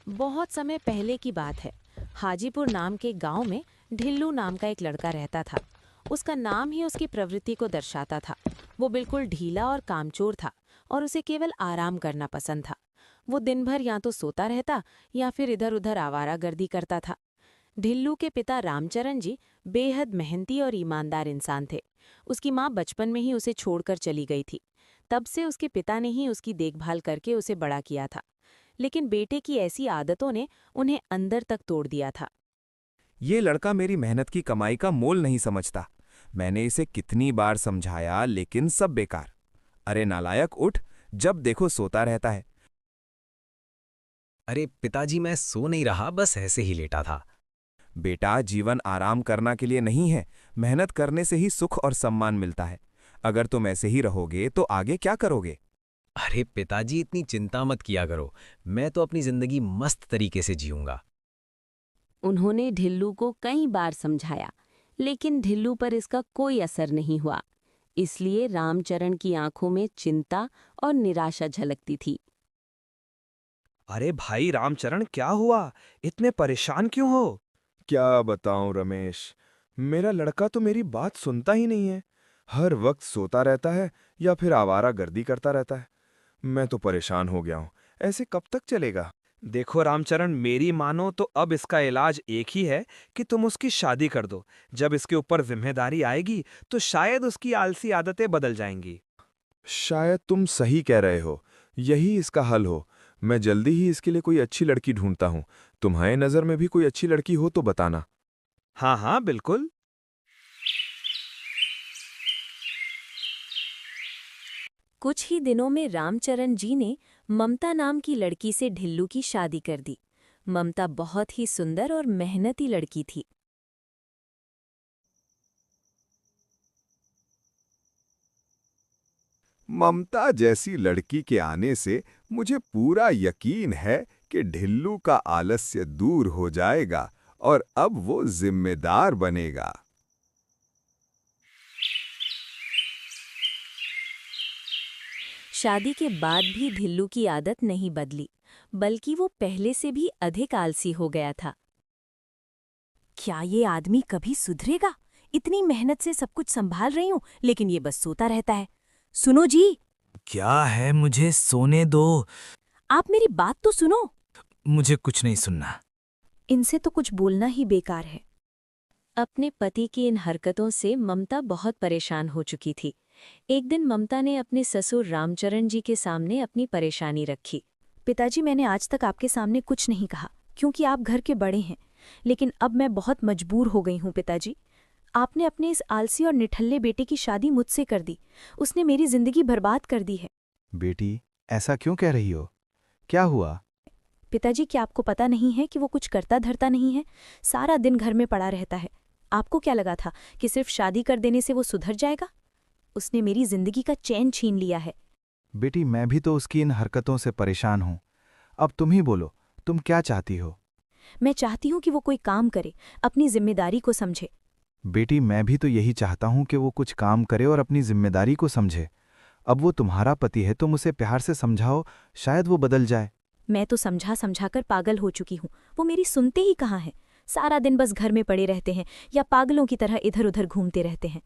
बहुत समय पहले की बात है। हाजीपुर नाम के गांव में ढिल्लू नाम का एक लड़का रहता था। उसका नाम ही उसकी प्रवृत्ति को दर्शाता था। वो बिल्कुल ढीला और कामचोर था और उसे केवल आराम करना पसंद था। वो दिन भर या तो सोता रहता या फिर इधर उधर आवारागर्दी करता था। ढिल्लू के पिता रामचरण जी बेहद मेहनती और ईमानदार इंसान थे। उसकी माँ बचपन में ही उसे छोड़कर चली गई थी। तब से उसके पिता ने ही उसकी देखभाल करके उसे बड़ा किया था। लेकिन बेटे की ऐसी आदतों ने उन्हें अंदर तक तोड़ दिया था। ये लड़का मेरी मेहनत की कमाई का मोल नहीं समझता। मैंने इसे कितनी बार समझाया लेकिन सब बेकार। अरे नालायक उठ, जब देखो सोता रहता है। अरे पिताजी, मैं सो नहीं रहा, बस ऐसे ही लेटा था। बेटा, जीवन आराम करना के लिए नहीं है। मेहनत करने से ही सुख और सम्मान मिलता है। अगर तुम ऐसे ही रहोगे तो आगे क्या करोगे? अरे पिताजी, इतनी चिंता मत किया करो। मैं तो अपनी जिंदगी मस्त तरीके से जीऊंगा। उन्होंने ढिल्लू को कई बार समझाया, लेकिन ढिल्लू पर इसका कोई असर नहीं हुआ। इसलिए रामचरण की आंखों में चिंता और निराशा झलकती थी। अरे भाई रामचरण, क्या हुआ? इतने परेशान क्यों हो? क्या बताऊं रमेश, मेरा लड़का तो मेरी बात सुनता ही नहीं है। हर वक्त सोता रहता है या फिर आवारागर्दी करता रहता है। मैं तो परेशान हो गया हूं। ऐसे कब तक चलेगा? देखो रामचरण, मेरी मानो तो अब इसका इलाज एक ही है कि तुम उसकी शादी कर दो। जब इसके ऊपर जिम्मेदारी आएगी तो शायद उसकी आलसी आदतें बदल जाएंगी। शायद तुम सही कह रहे हो। यही इसका हल हो। मैं जल्दी ही इसके लिए कोई अच्छी लड़की ढूंढता हूँ। तुम्हारे नज़र में भी कोई अच्छी लड़की हो तो बताना। हाँ हाँ, बिल्कुल। कुछ ही दिनों में रामचरण जी ने ममता नाम की लड़की से ढिल्लू की शादी कर दी। ममता बहुत ही सुंदर और मेहनती लड़की थी। ममता जैसी लड़की के आने से मुझे पूरा यकीन है कि ढिल्लू का आलस्य दूर हो जाएगा और अब वो जिम्मेदार बनेगा। शादी के बाद भी ढिल्लू की आदत नहीं बदली, बल्कि वो पहले से भी अधिक आलसी हो गया था। क्या ये आदमी कभी सुधरेगा? इतनी मेहनत से सब कुछ संभाल रही हूँ, लेकिन ये बस सोता रहता है। सुनो जी, क्या है? मुझे सोने दो। आप मेरी बात तो सुनो। मुझे कुछ नहीं सुनना। इनसे तो कुछ बोलना ही बेकार है। अपने पति की इन हरकतों से ममता बहुत परेशान हो चुकी थी। एक दिन ममता ने अपने ससुर रामचरण जी के सामने अपनी परेशानी रखी। पिताजी, मैंने आज तक आपके सामने कुछ नहीं कहा क्योंकि आप घर के बड़े हैं, लेकिन अब मैं बहुत मजबूर हो गई हूँ पिताजी। आपने अपने इस आलसी और निठल्ले बेटे की शादी मुझसे कर दी। उसने मेरी जिंदगी बर्बाद कर दी है। बेटी, ऐसा क्यों कह रही हो? क्या हुआ? पिताजी, क्या आपको पता नहीं है कि वो कुछ करता धरता नहीं है? सारा दिन घर में पड़ा रहता है। आपको क्या लगा था कि सिर्फ शादी कर देने से वो सुधर जाएगा? उसने मेरी जिंदगी का चैन छीन लिया है। बेटी, मैं भी तो उसकी इन हरकतों से परेशान हूं। अब तुम ही बोलो, तुम क्या चाहती हो? मैं चाहती हूँ कि वो कोई काम करे, अपनी जिम्मेदारी को समझे। बेटी, मैं भी तो यही चाहता हूं कि वो कुछ काम करे और अपनी जिम्मेदारी को समझे। अब वो तुम्हारा पति है, तुम उसे प्यार से समझाओ, शायद वो बदल जाए। मैं तो समझा समझाकर पागल हो चुकी हूँ। वो मेरी सुनते ही कहाँ हैं। सारा दिन बस घर में पड़े रहते हैं या पागलों की तरह इधर उधर घूमते रहते हैं।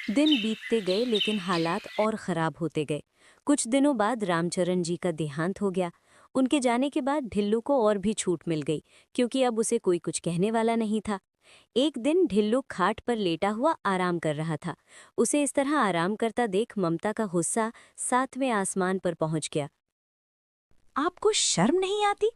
दिन बीतते गए, लेकिन हालात और खराब होते गए। कुछ दिनों बाद रामचरण जी का देहांत हो गया। उनके जाने के बाद ढिल्लू को और भी छूट मिल गई, क्योंकि अब उसे कोई कुछ कहने वाला नहीं था। एक दिन ढिल्लू खाट पर लेटा हुआ आराम कर रहा था। उसे इस तरह आराम करता देख ममता का गुस्सा 7वें आसमान पर पहुंच गया। आपको शर्म नहीं आती?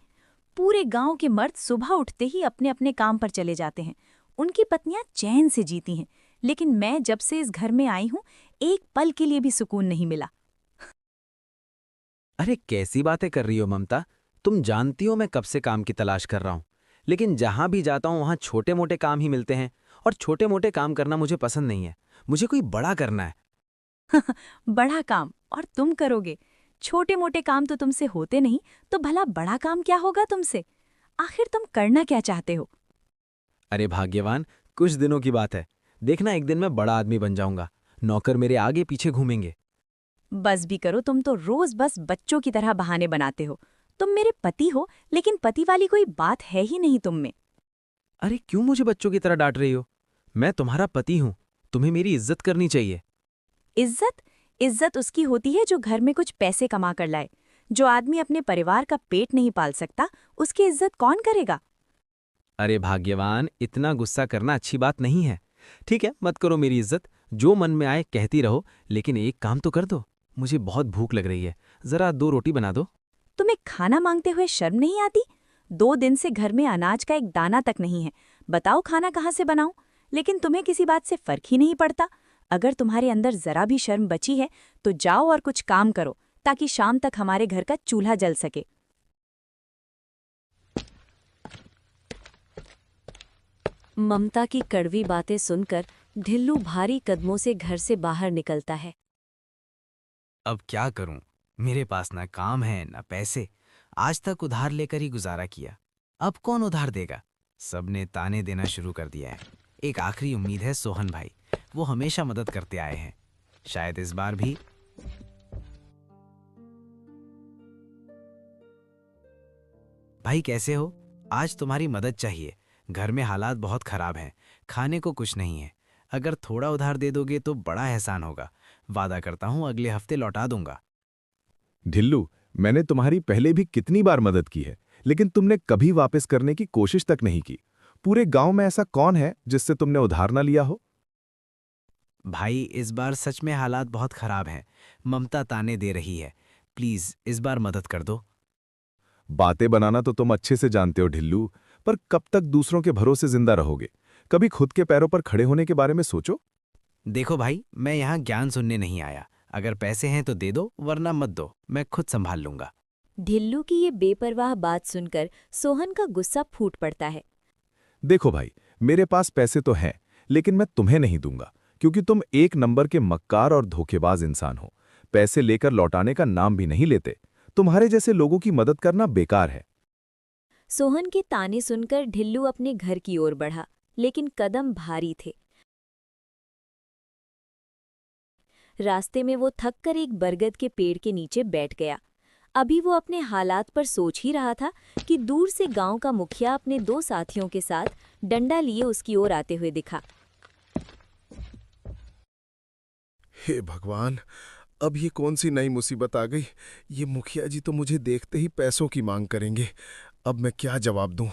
पूरे गांव के मर्द सुबह उठते ही अपने अपने काम पर चले जाते हैं। उनकी पत्नियां चैन से जीती हैं, लेकिन मैं जब से इस घर में आई हूं, एक पल के लिए भी सुकून नहीं मिला। अरे कैसी बातें कर रही हो ममता? तुम जानती हो मैं कब से काम की तलाश कर रहा हूँ, लेकिन जहां भी जाता हूँ वहां छोटे मोटे काम ही मिलते हैं, और छोटे मोटे काम करना मुझे पसंद नहीं है। मुझे कोई बड़ा करना है। बड़ा काम और तुम करोगे? छोटे मोटे काम तो तुमसे होते नहीं, तो भला बड़ा काम क्या होगा तुमसे? आखिर तुम करना क्या चाहते हो? अरे भाग्यवान, कुछ दिनों की बात है। देखना, एक दिन मैं बड़ा आदमी बन जाऊंगा। नौकर मेरे आगे पीछे घूमेंगे। बस भी करो, तुम तो रोज बस बच्चों की तरह बहाने बनाते हो। तुम मेरे पति हो, लेकिन पति वाली कोई बात है ही नहीं तुम में। अरे क्यों मुझे बच्चों की तरह डांट रही हो? मैं तुम्हारा पति हूं, तुम्हें मेरी इज्जत करनी चाहिए। इज्जत? इज्जत उसकी होती है जो घर में कुछ पैसे कमा कर लाए। जो आदमी अपने परिवार का पेट नहीं पाल सकता, उसकी इज्जत कौन करेगा? अरे भाग्यवान, इतना गुस्सा करना अच्छी बात नहीं है। ठीक है, मत करो मेरी इज्जत, जो मन में आए कहती रहो, लेकिन एक काम तो कर दो। मुझे बहुत भूख लग रही है, जरा 2 रोटी बना दो। तुम्हें खाना मांगते हुए शर्म नहीं आती? 2 दिन से घर में अनाज का एक दाना तक नहीं है। बताओ खाना कहाँ से बनाऊं? लेकिन तुम्हें किसी बात से फर्क ही नहीं पड़ता। अगर तुम्हारे अंदर जरा भी शर्म बची है तो जाओ और कुछ काम करो, ताकि शाम तक हमारे घर का चूल्हा जल सके। ममता की कड़वी बातें सुनकर ढिल्लू भारी कदमों से घर से बाहर निकलता है। अब क्या करूं? मेरे पास ना काम है ना पैसे। आज तक उधार लेकर ही गुजारा किया, अब कौन उधार देगा? सबने ताने देना शुरू कर दिया है। एक आखिरी उम्मीद है सोहन भाई, वो हमेशा मदद करते आए हैं, शायद इस बार भी। भाई कैसे हो? आज तुम्हारी मदद चाहिए। घर में हालात बहुत खराब हैं, खाने को कुछ नहीं है। अगर थोड़ा उधार दे दोगे तो बड़ा एहसान होगा। वादा करता हूं अगले हफ्ते लौटा दूंगा। ढिल्लू, मैंने तुम्हारी पहले भी कितनी बार मदद की है, लेकिन तुमने कभी वापस करने की कोशिश तक नहीं की। पूरे गांव में ऐसा कौन है जिससे तुमने उधार ना लिया हो? भाई इस बार सच में हालात बहुत खराब हैं। ममता ताने दे रही है, प्लीज इस बार मदद कर दो। बातें बनाना तो तुम अच्छे से जानते हो ढिल्लू, पर कब तक दूसरों के भरोसे जिंदा रहोगे? कभी खुद के पैरों पर खड़े होने के बारे में सोचो। देखो भाई, मैं यहाँ ज्ञान सुनने नहीं आया। अगर पैसे हैं तो दे दो, वरना मत दो, मैं खुद संभाल लूंगा। ढिल्लू की ये बेपरवाह बात सुनकर सोहन का गुस्सा फूट पड़ता है। देखो भाई, मेरे पास पैसे तो हैं, लेकिन मैं तुम्हें नहीं दूंगा, क्योंकि तुम 1 नंबर के मक्कार और धोखेबाज इंसान हो। पैसे लेकर लौटाने का नाम भी नहीं लेते। तुम्हारे जैसे लोगों की मदद करना बेकार है। सोहन के ताने सुनकर ढिल्लू अपने घर की ओर बढ़ा, लेकिन कदम भारी थे। रास्ते में वो थककर एक बरगद के पेड़ के नीचे बैठ गया। अभी वो अपने हालात पर सोच ही रहा था कि दूर से गांव का मुखिया अपने 2 साथियों के साथ डंडा लिए उसकी ओर आते हुए दिखा। हे भगवान, अब ये कौन सी नई मुसीबत आ गई? ये मुखिया जी तो मुझे देखते ही पैसों की मांग करेंगे। अब मैं क्या जवाब दूं?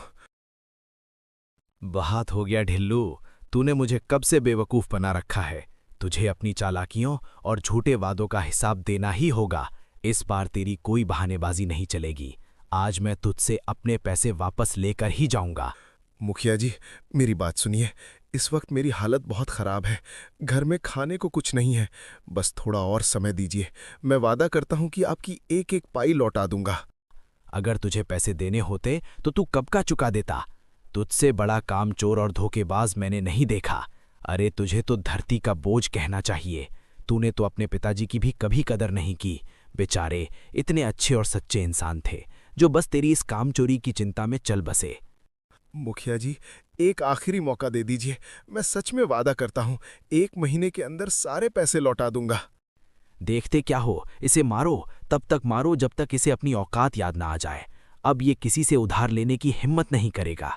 बहुत हो गया ढिल्लू, तूने मुझे कब से बेवकूफ बना रखा है। तुझे अपनी चालाकियों और झूठे वादों का हिसाब देना ही होगा। इस बार तेरी कोई बहानेबाजी नहीं चलेगी। आज मैं तुझसे अपने पैसे वापस लेकर ही जाऊंगा। मुखिया जी, मेरी बात सुनिए। इस वक्त मेरी हालत बहुत खराब है। घर में खाने को कुछ नहीं है। बस थोड़ा और समय दीजिए। मैं वादा करता हूं कि आपकी एक एक पाई लौटा दूंगा। अगर तुझे पैसे देने होते तो तू कब का चुका देता। तुझसे बड़ा कामचोर और धोखेबाज मैंने नहीं देखा। अरे तुझे तो धरती का बोझ कहना चाहिए। तूने तो अपने पिताजी की भी कभी कदर नहीं की। बेचारे इतने अच्छे और सच्चे इंसान थे, जो बस तेरी इस कामचोरी की चिंता में चल बसे। मुखिया जी, एक आखिरी मौका दे दीजिए। मैं सच में वादा करता हूं, 1 महीने के अंदर सारे पैसे लौटा दूंगा। देखते क्या हो, इसे मारो। तब तक मारो जब तक इसे अपनी औकात याद ना आ जाए। अब ये किसी से उधार लेने की हिम्मत नहीं करेगा।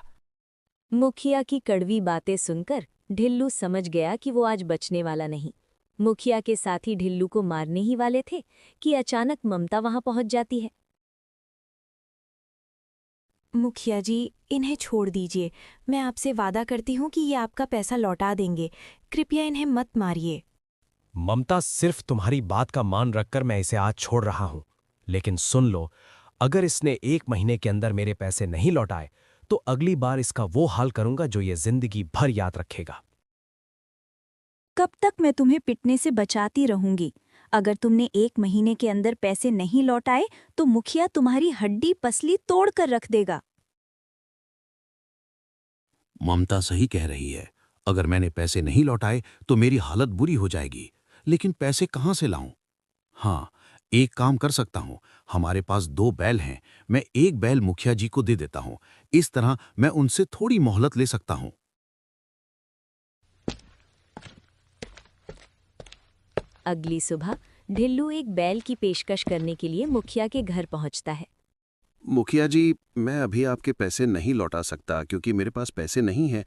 मुखिया की कड़वी बातें सुनकर ढिल्लू समझ गया कि वो आज बचने वाला नहीं। मुखिया के साथी ढिल्लू को मारने ही वाले थे कि अचानक ममता वहां पहुंच जाती है। मुखिया जी, इन्हें छोड़ दीजिए। मैं आपसे वादा करती हूँ कि ये आपका पैसा लौटा देंगे। कृपया इन्हें मत मारिए। ममता, सिर्फ तुम्हारी बात का मान रखकर मैं इसे आज छोड़ रहा हूं, लेकिन सुन लो, अगर इसने 1 महीने के अंदर मेरे पैसे नहीं लौटाए तो अगली बार इसका वो हाल करूंगा जो ये जिंदगी भर याद रखेगा। कब तक मैं तुम्हें पिटने से बचाती रहूंगी? अगर तुमने 1 महीने के अंदर पैसे नहीं लौटाए तो मुखिया तुम्हारी हड्डी पसली तोड़ कर रख देगा। ममता सही कह रही है। अगर मैंने पैसे नहीं लौटाए तो मेरी हालत बुरी हो जाएगी। लेकिन पैसे कहाँ से लाऊं? हाँ, एक काम कर सकता हूं। हमारे पास 2 बैल हैं। मैं एक बैल मुखिया जी को दे देता हूं। इस तरह मैं उनसे थोड़ी मोहलत ले सकता हूं। अगली सुबह ढिल्लू एक बैल की पेशकश करने के लिए मुखिया के घर पहुंचता है। मुखिया जी, मैं अभी आपके पैसे नहीं लौटा सकता क्योंकि मेरे पास पैसे नहीं हैं,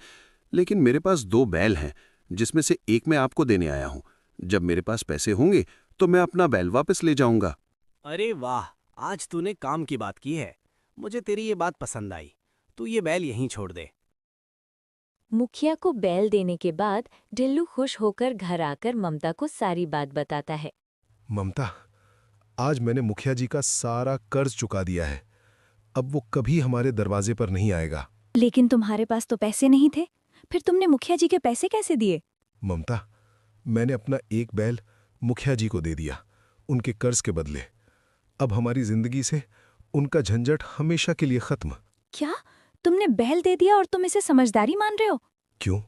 लेकिन मेरे पास 2 बैल हैं जिसमें से एक मैं आपको देने आया हूं। जब मेरे पास पैसे होंगे तो मैं अपना बैल वापस ले जाऊंगा। अरे वाह, आज तूने काम की बात की है। मुझे तेरी ये बात पसंद आई। तू ये बैल यहीं छोड़ दे। मुखिया को बैल देने के बाद ढिल्लू खुश होकर घर आकर ममता को सारी बात बताता है। ममता, आज मैंने मुखिया जी का सारा कर्ज चुका दिया है। अब वो कभी हमारे दरवाजे पर नहीं आएगा। लेकिन तुम्हारे पास तो पैसे नहीं थे, फिर तुमने मुखिया जी के पैसे कैसे दिए? ममता, मैंने अपना एक बैल मुखिया जी को दे दिया, उनके कर्ज के बदले। अब हमारी जिंदगी से उनका झंझट हमेशा के लिए खत्म। क्या तुमने बैल दे दिया और तुम इसे समझदारी मान रहे हो? क्यों?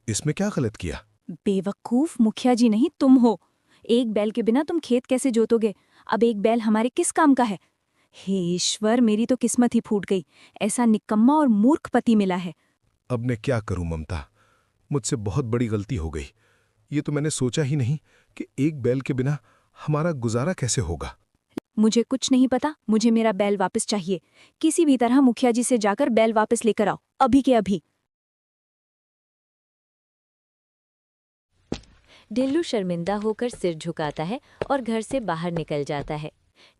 इसमें क्या गलत किया? बेवकूफ मुखिया जी नहीं तुम हो। एक बैल के बिना तुम खेत कैसे जोतोगे? अब एक बैल हमारे किस काम का है? हे ईश्वर, मेरी तो किस्मत ही फूट गई। ऐसा निकम्मा और मूर्ख पति मिला है। अब मैं क्या करूं ममता, मुझसे बहुत बड़ी गलती हो गई। ये तो मैंने सोचा ही नहीं कि एक बैल के बिना हमारा गुजारा कैसे होगा। मुझे कुछ नहीं पता, मुझे मेरा बैल वापस चाहिए। किसी भी तरह मुखिया जी से जाकर बैल वापस लेकर आओ, अभी के अभी। ढिल्लू शर्मिंदा होकर सिर झुकाता है और घर से बाहर निकल जाता है।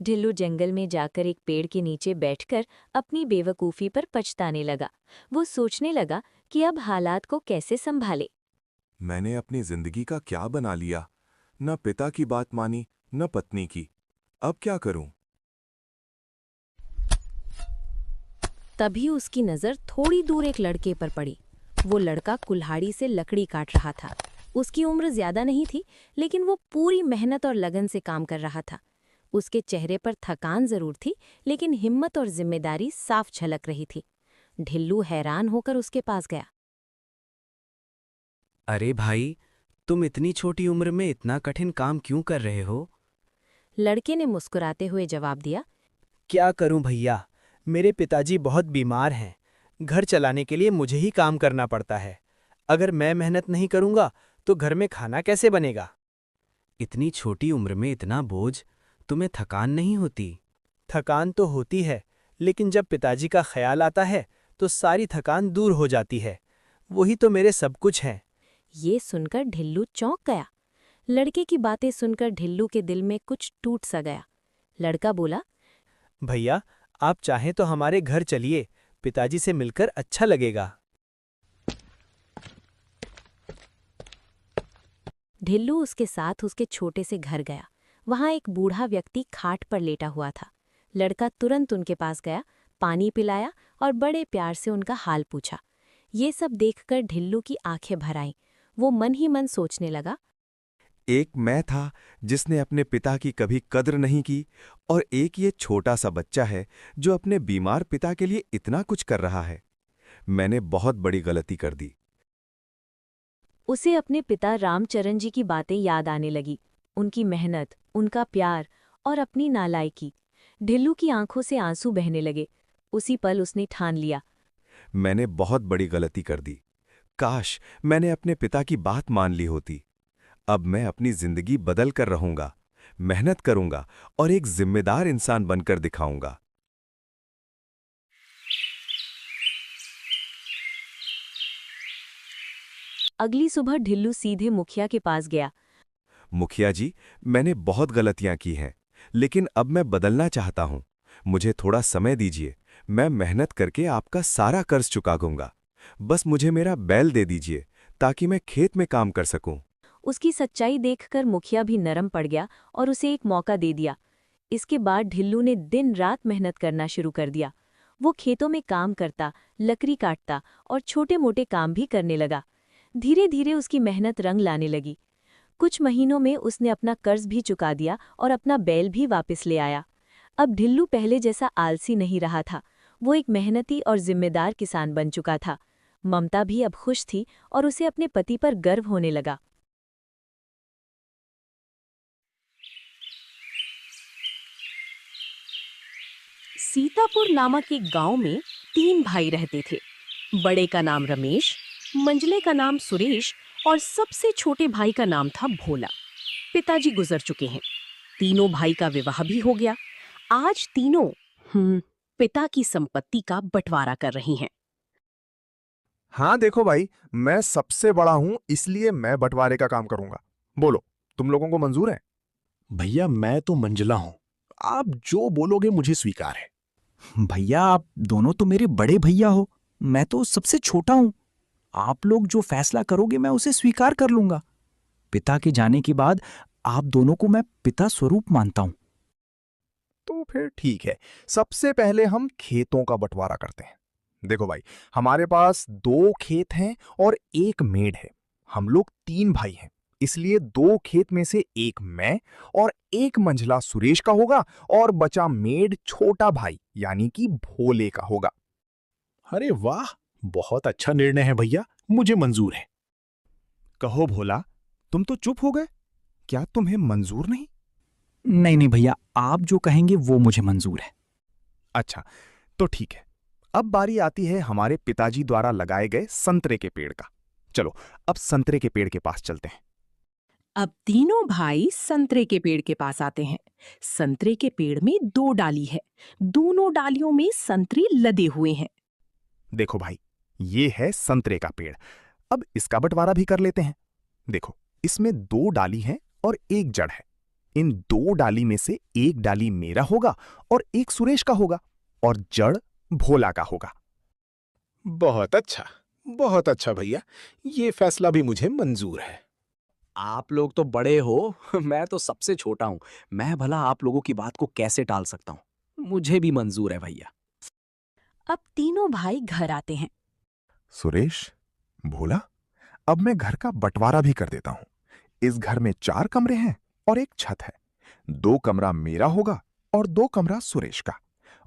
ढिल्लू जंगल में जाकर एक पेड़ के नीचे बैठकर अपनी बेवकूफ़ी पर पछताने लगा। वो सोचने लगा कि अब हालात को कैसे संभाले। मैंने अपनी जिंदगी का क्या बना लिया? न पिता की बात मानी, न पत्नी की। अब क्या करूं? तभी उसकी नज़र थोड़ी दूर एक लड़के पर पड़ी। वो लड़का कुल्हाड़ी से लकड़ी काट रहा था। उसकी उम्र ज्यादा नहीं थी, लेकिन वो पूरी मेहनत और लगन से काम कर रहा था। उसके चेहरे पर थकान जरूर थी, लेकिन हिम्मत और जिम्मेदारी साफ झलक रही थी। ढिल्लू हैरान होकर उसके पास गया। अरे भाई, तुम इतनी छोटी उम्र में इतना कठिन काम क्यों कर रहे हो? लड़के ने मुस्कुराते हुए जवाब दिया, क्या करूं भैया, मेरे पिताजी बहुत बीमार हैं। घर चलाने के लिए मुझे ही काम करना पड़ता है। अगर मैं मेहनत नहीं करूंगा तो घर में खाना कैसे बनेगा? इतनी छोटी उम्र में इतना बोझ, तुम्हें थकान नहीं होती? थकान तो होती है, लेकिन जब पिताजी का ख्याल आता है तो सारी थकान दूर हो जाती है। वही तो मेरे सब कुछ हैं। ये सुनकर ढिल्लू चौंक गया। लड़के की बातें सुनकर ढिल्लू के दिल में कुछ टूट सा गया। लड़का बोला, भैया, आप चाहें तो हमारे घर चलिए, पिताजी से मिलकर अच्छा लगेगा। ढिल्लू उसके साथ उसके छोटे से घर गया। वहां एक बूढ़ा व्यक्ति खाट पर लेटा हुआ था। लड़का तुरंत उनके पास गया, पानी पिलाया और बड़े प्यार से उनका हाल पूछा। ये सब देखकर ढिल्लू की आंखें भर आईं। वो मन ही मन सोचने लगा, एक मैं था जिसने अपने पिता की कभी कद्र नहीं की, और एक ये छोटा सा बच्चा है जो अपने बीमार पिता के लिए इतना कुछ कर रहा है। मैंने बहुत बड़ी गलती कर दी। उसे अपने पिता रामचरण जी की बातें याद आने लगी। उनकी मेहनत, उनका प्यार और अपनी नालायकी। ढिल्लू की आंखों से आंसू बहने लगे। उसी पल उसने ठान लिया, मैंने बहुत बड़ी गलती कर दी। काश मैंने अपने पिता की बात मान ली होती। अब मैं अपनी जिंदगी बदल कर रहूंगा, मेहनत करूंगा और एक जिम्मेदार इंसान बनकर दिखाऊंगा। अगली सुबह ढिल्लू सीधे मुखिया के पास गया। मुखिया जी, मैंने बहुत गलतियां की हैं, लेकिन अब मैं बदलना चाहता हूं। मुझे थोड़ा समय दीजिए, मैं मेहनत करके आपका सारा कर्ज चुका दूंगा। बस मुझे मेरा बैल दे दीजिए ताकि मैं खेत में काम कर सकूं। उसकी सच्चाई देखकर मुखिया भी नरम पड़ गया और उसे एक मौका दे दिया। इसके बाद ढिल्लू ने दिन रात मेहनत करना शुरू कर दिया। वो खेतों में काम करता, लकड़ी काटता और छोटे मोटे काम भी करने लगा। धीरे धीरे उसकी मेहनत रंग लाने लगी। कुछ महीनों में उसने अपना कर्ज भी चुका दिया और अपना बैल भी वापस ले आया। अब ढिल्लू पहले जैसा आलसी नहीं रहा था। वो एक मेहनती और जिम्मेदार किसान बन चुका था। ममता भी अब खुश थी और उसे अपने पति पर गर्व होने लगा। सीतापुर नामक एक गांव में 3 भाई रहते थे। बड़े का नाम रमेश, मंझले का नाम सुरेश और सबसे छोटे भाई का नाम था भोला। पिताजी गुजर चुके हैं। तीनों भाई का विवाह भी हो गया। आज तीनों पिता की संपत्ति का बंटवारा कर रही हैं। हाँ देखो भाई, मैं सबसे बड़ा हूं, इसलिए मैं बंटवारे का काम करूंगा। बोलो, तुम लोगों को मंजूर है? भैया मैं तो मंजला हूं, आप जो बोलोगे मुझे स्वीकार है। भैया आप दोनों तो मेरे बड़े भैया हो, मैं तो सबसे छोटा हूं। आप लोग जो फैसला करोगे मैं उसे स्वीकार कर लूंगा। पिता के जाने के बाद आप दोनों को मैं पिता स्वरूप मानता हूं। तो फिर ठीक है, सबसे पहले हम खेतों का बंटवारा करते हैं। देखो भाई, हमारे पास 2 खेत हैं और 1 मेड़ है। हम लोग 3 भाई हैं, इसलिए 2 खेत में से 1 मैं और 1 मंझला सुरेश का होगा और बचा मेड़ छोटा भाई यानी कि भोले का होगा। अरे वाह, बहुत अच्छा निर्णय है भैया, मुझे मंजूर है। कहो भोला, तुम तो चुप हो गए, क्या तुम्हें मंजूर नहीं? नहीं भैया, आप जो कहेंगे वो मुझे मंजूर है। अच्छा, तो ठीक है। अब बारी आती है हमारे पिताजी द्वारा लगाए गए संतरे के पेड़ का। चलो, अब संतरे के पेड़ के पास चलते हैं। अब तीनों भाई संतरे के पेड़ के पास आते हैं। संतरे के पेड़ में 2 डाली है। दोनों डालियों में संतरे लदे हुए हैं। देखो भाई, ये है संतरे का पेड़। अब इसका बंटवारा भी कर लेते हैं। देखो, इसमें 2 डाली हैं और 1 जड़ है। इन 2 डाली में से 1 डाली मेरा होगा और 1 सुरेश का होगा और जड़ भोला का होगा। बहुत अच्छा भैया, ये फैसला भी मुझे मंजूर है। आप लोग तो बड़े हो, मैं तो सबसे छोटा हूं। मैं भला आप लोगों की बात को कैसे टाल सकता हूं? मुझे भी मंजूर है भैया। अब तीनों भाई घर आते हैं। सुरेश, भोला, अब मैं घर का बंटवारा भी कर देता हूं। इस घर में 4 कमरे हैं और 1 छत है। 2 कमरा मेरा होगा और 2 कमरा सुरेश का,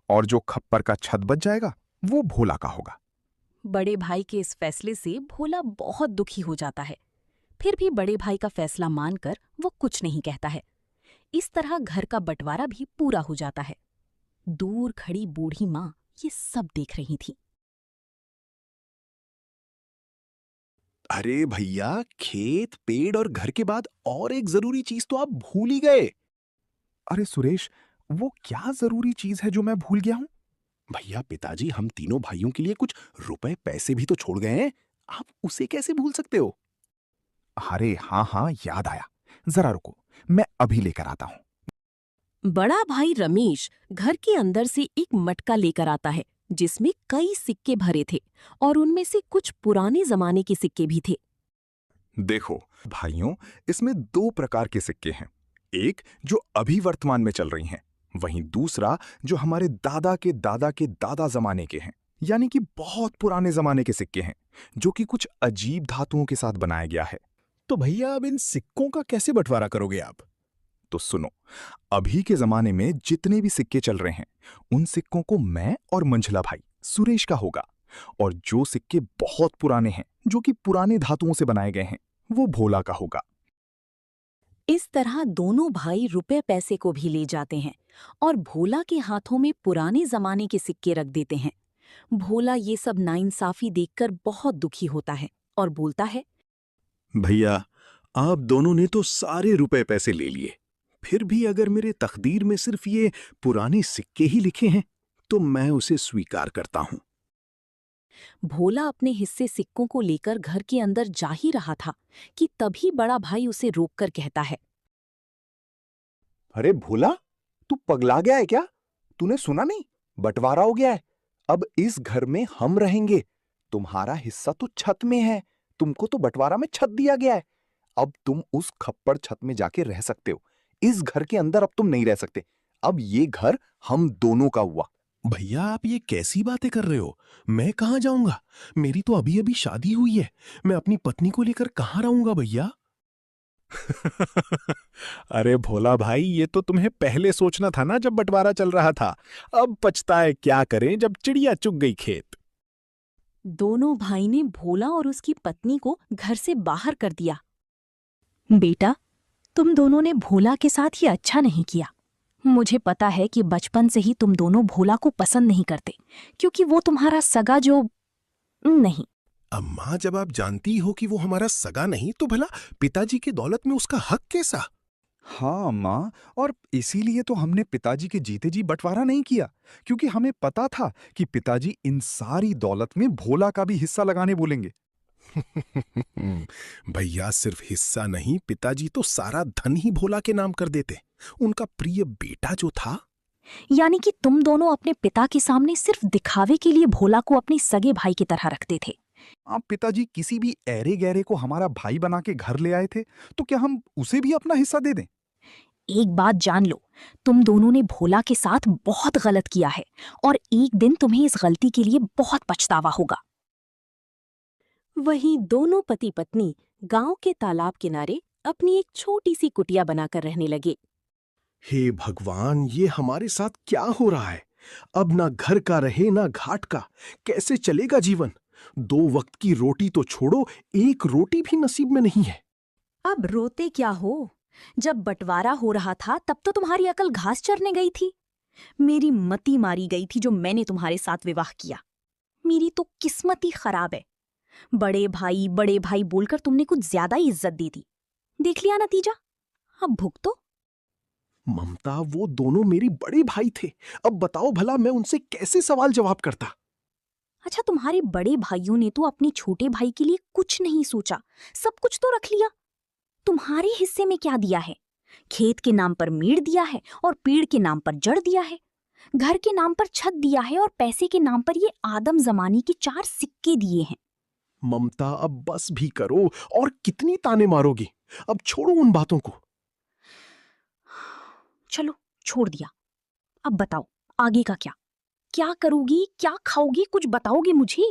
और जो खप्पर का छत बच जाएगा वो भोला का होगा। बड़े भाई के इस फैसले से भोला बहुत दुखी हो जाता है। फिर भी बड़े भाई का फैसला मानकर वो कुछ नहीं कहता है। इस तरह घर का बंटवारा भी पूरा हो जाता है। दूर खड़ी बूढ़ी माँ ये सब देख रही थी। अरे भैया, खेत, पेड़ और घर के बाद और एक जरूरी चीज तो आप भूल ही गए। अरे सुरेश, वो क्या जरूरी चीज है जो मैं भूल गया हूं? भैया, पिताजी हम तीनों भाइयों के लिए कुछ रुपए पैसे भी तो छोड़ गए हैं, आप उसे कैसे भूल सकते हो? अरे हाँ, याद आया। जरा रुको, मैं अभी लेकर आता हूं। बड़ा भाई रमेश घर के अंदर से एक मटका लेकर आता है जिसमें कई सिक्के भरे थे और उनमें से कुछ पुराने जमाने के सिक्के भी थे। देखो भाइयों, इसमें 2 प्रकार के सिक्के हैं। एक जो अभी वर्तमान में चल रही हैं, वहीं दूसरा जो हमारे दादा के दादा के दादा जमाने के हैं, यानी कि बहुत पुराने जमाने के सिक्के हैं, जो कि कुछ अजीब धातुओं के साथ बनाया गया है। तो भैया, अब इन सिक्कों का कैसे बंटवारा करोगे आप? तो सुनो, अभी के जमाने में जितने भी सिक्के चल रहे हैं, उन सिक्कों को मैं और मंझला भाई सुरेश का होगा, और जो सिक्के बहुत पुराने हैं, जो कि पुराने धातुओं से बनाए गए हैं, वो भोला का होगा। इस तरह दोनों भाई रुपए पैसे को भी ले जाते हैं और भोला के हाथों में पुराने जमाने के सिक्के रख देते हैं। भोला ये सब नाइंसाफी देखकर बहुत दुखी होता है और बोलता है, भैया, आप दोनों ने तो सारे रुपए पैसे ले लिए, फिर भी अगर मेरे तकदीर में सिर्फ ये पुराने सिक्के ही लिखे हैं तो मैं उसे स्वीकार करता हूं। भोला अपने हिस्से सिक्कों को लेकर घर के अंदर जा ही रहा था कि तभी बड़ा भाई उसे रोककर कहता है, अरे भोला, तू पगला गया है क्या? तूने सुना नहीं? बंटवारा हो गया है। अब इस घर में हम रहेंगे। तुम्हारा हिस्सा तो छत में है, तुमको तो बंटवारा में छत दिया गया है। अब तुम उस खप्पड़ छत में जाके रह सकते हो। इस घर के अंदर अब तुम नहीं रह सकते। अब ये घर हम दोनों का हुआ। भैया, आप ये कैसी बातें कर रहे हो? मैं कहाँ जाऊंगा? मेरी तो अभी अभी शादी हुई है। मैं अपनी पत्नी को लेकर कहाँ रहूंगा भैया? अरे भोला भाई, ये तो तुम्हें पहले सोचना था ना, जब बंटवारा चल रहा था। अब पछताए क्या करें जब चिड़िया चुग गई खेत। दोनों भाई ने भोला और उसकी पत्नी को घर से बाहर कर दिया। बेटा, तुम दोनों ने भोला के साथ ये अच्छा नहीं किया। मुझे पता है कि बचपन से ही तुम दोनों भोला को पसंद नहीं करते, क्योंकि वो तुम्हारा सगा जो नहीं। अम्मा, जब आप जानती हो कि वो हमारा सगा नहीं, तो भला पिताजी की दौलत में उसका हक कैसा? हाँ माँ, और इसीलिए तो हमने पिताजी के जीते जी बंटवारा नहीं किया, क्योंकि हमें पता था कि पिताजी इन सारी दौलत में भोला का भी हिस्सा लगाने बोलेंगे। भैया सिर्फ हिस्सा नहीं, पिताजी तो सारा धन ही भोला के नाम कर देते। उनका प्रिय बेटा जो था। यानी कि तुम दोनों अपने पिता के सामने सिर्फ दिखावे के लिए भोला को अपने सगे भाई की तरह रखते थे। आप पिताजी किसी भी ऐरे गहरे को हमारा भाई बना के घर ले आए थे, तो क्या हम उसे भी अपना हिस्सा दे दें? एक बात जान लो, तुम दोनों ने भोला के साथ बहुत गलत किया है और एक दिन तुम्हें इस गलती के लिए बहुत पछतावा होगा। वहीं दोनों पति पत्नी गांव के तालाब किनारे अपनी एक छोटी सी कुटिया बनाकर रहने लगे। हे भगवान, ये हमारे साथ क्या हो रहा है? अब ना घर का रहे ना घाट का, कैसे चलेगा जीवन? 2 वक्त की रोटी तो छोड़ो, एक रोटी भी नसीब में नहीं है। अब रोते क्या हो? जब बंटवारा हो रहा था तब तो तुम्हारी अकल घास चरने गई थी। मेरी मती मारी गई थी जो मैंने तुम्हारे साथ विवाह किया। मेरी तो किस्मत ही खराब है। बड़े भाई बोलकर तुमने कुछ ज्यादा ही इज्जत दी थी। देख लिया नतीजा, अब भुगतो। ममता, वो दोनों मेरे बड़े भाई थे। अब बताओ भला मैं उनसे कैसे सवाल जवाब करता? अच्छा, तुम्हारे बड़े भाइयों ने तो अपने छोटे भाई के लिए कुछ नहीं सोचा, सब कुछ तो रख लिया। तुम्हारे हिस्से में क्या दिया है? खेत के नाम पर मेड़ दिया है और पेड़ के नाम पर जड़ दिया है। घर के नाम पर छत दिया है और पैसे के नाम पर ये आदम जमाने के 4 सिक्के दिए हैं। ममता, अब बस भी करो, और कितनी ताने मारोगी? अब छोड़ो उन बातों को। चलो, छोड़ दिया। अब बताओ आगे का क्या? क्या करोगी, क्या खाओगी, कुछ बताओगे मुझे?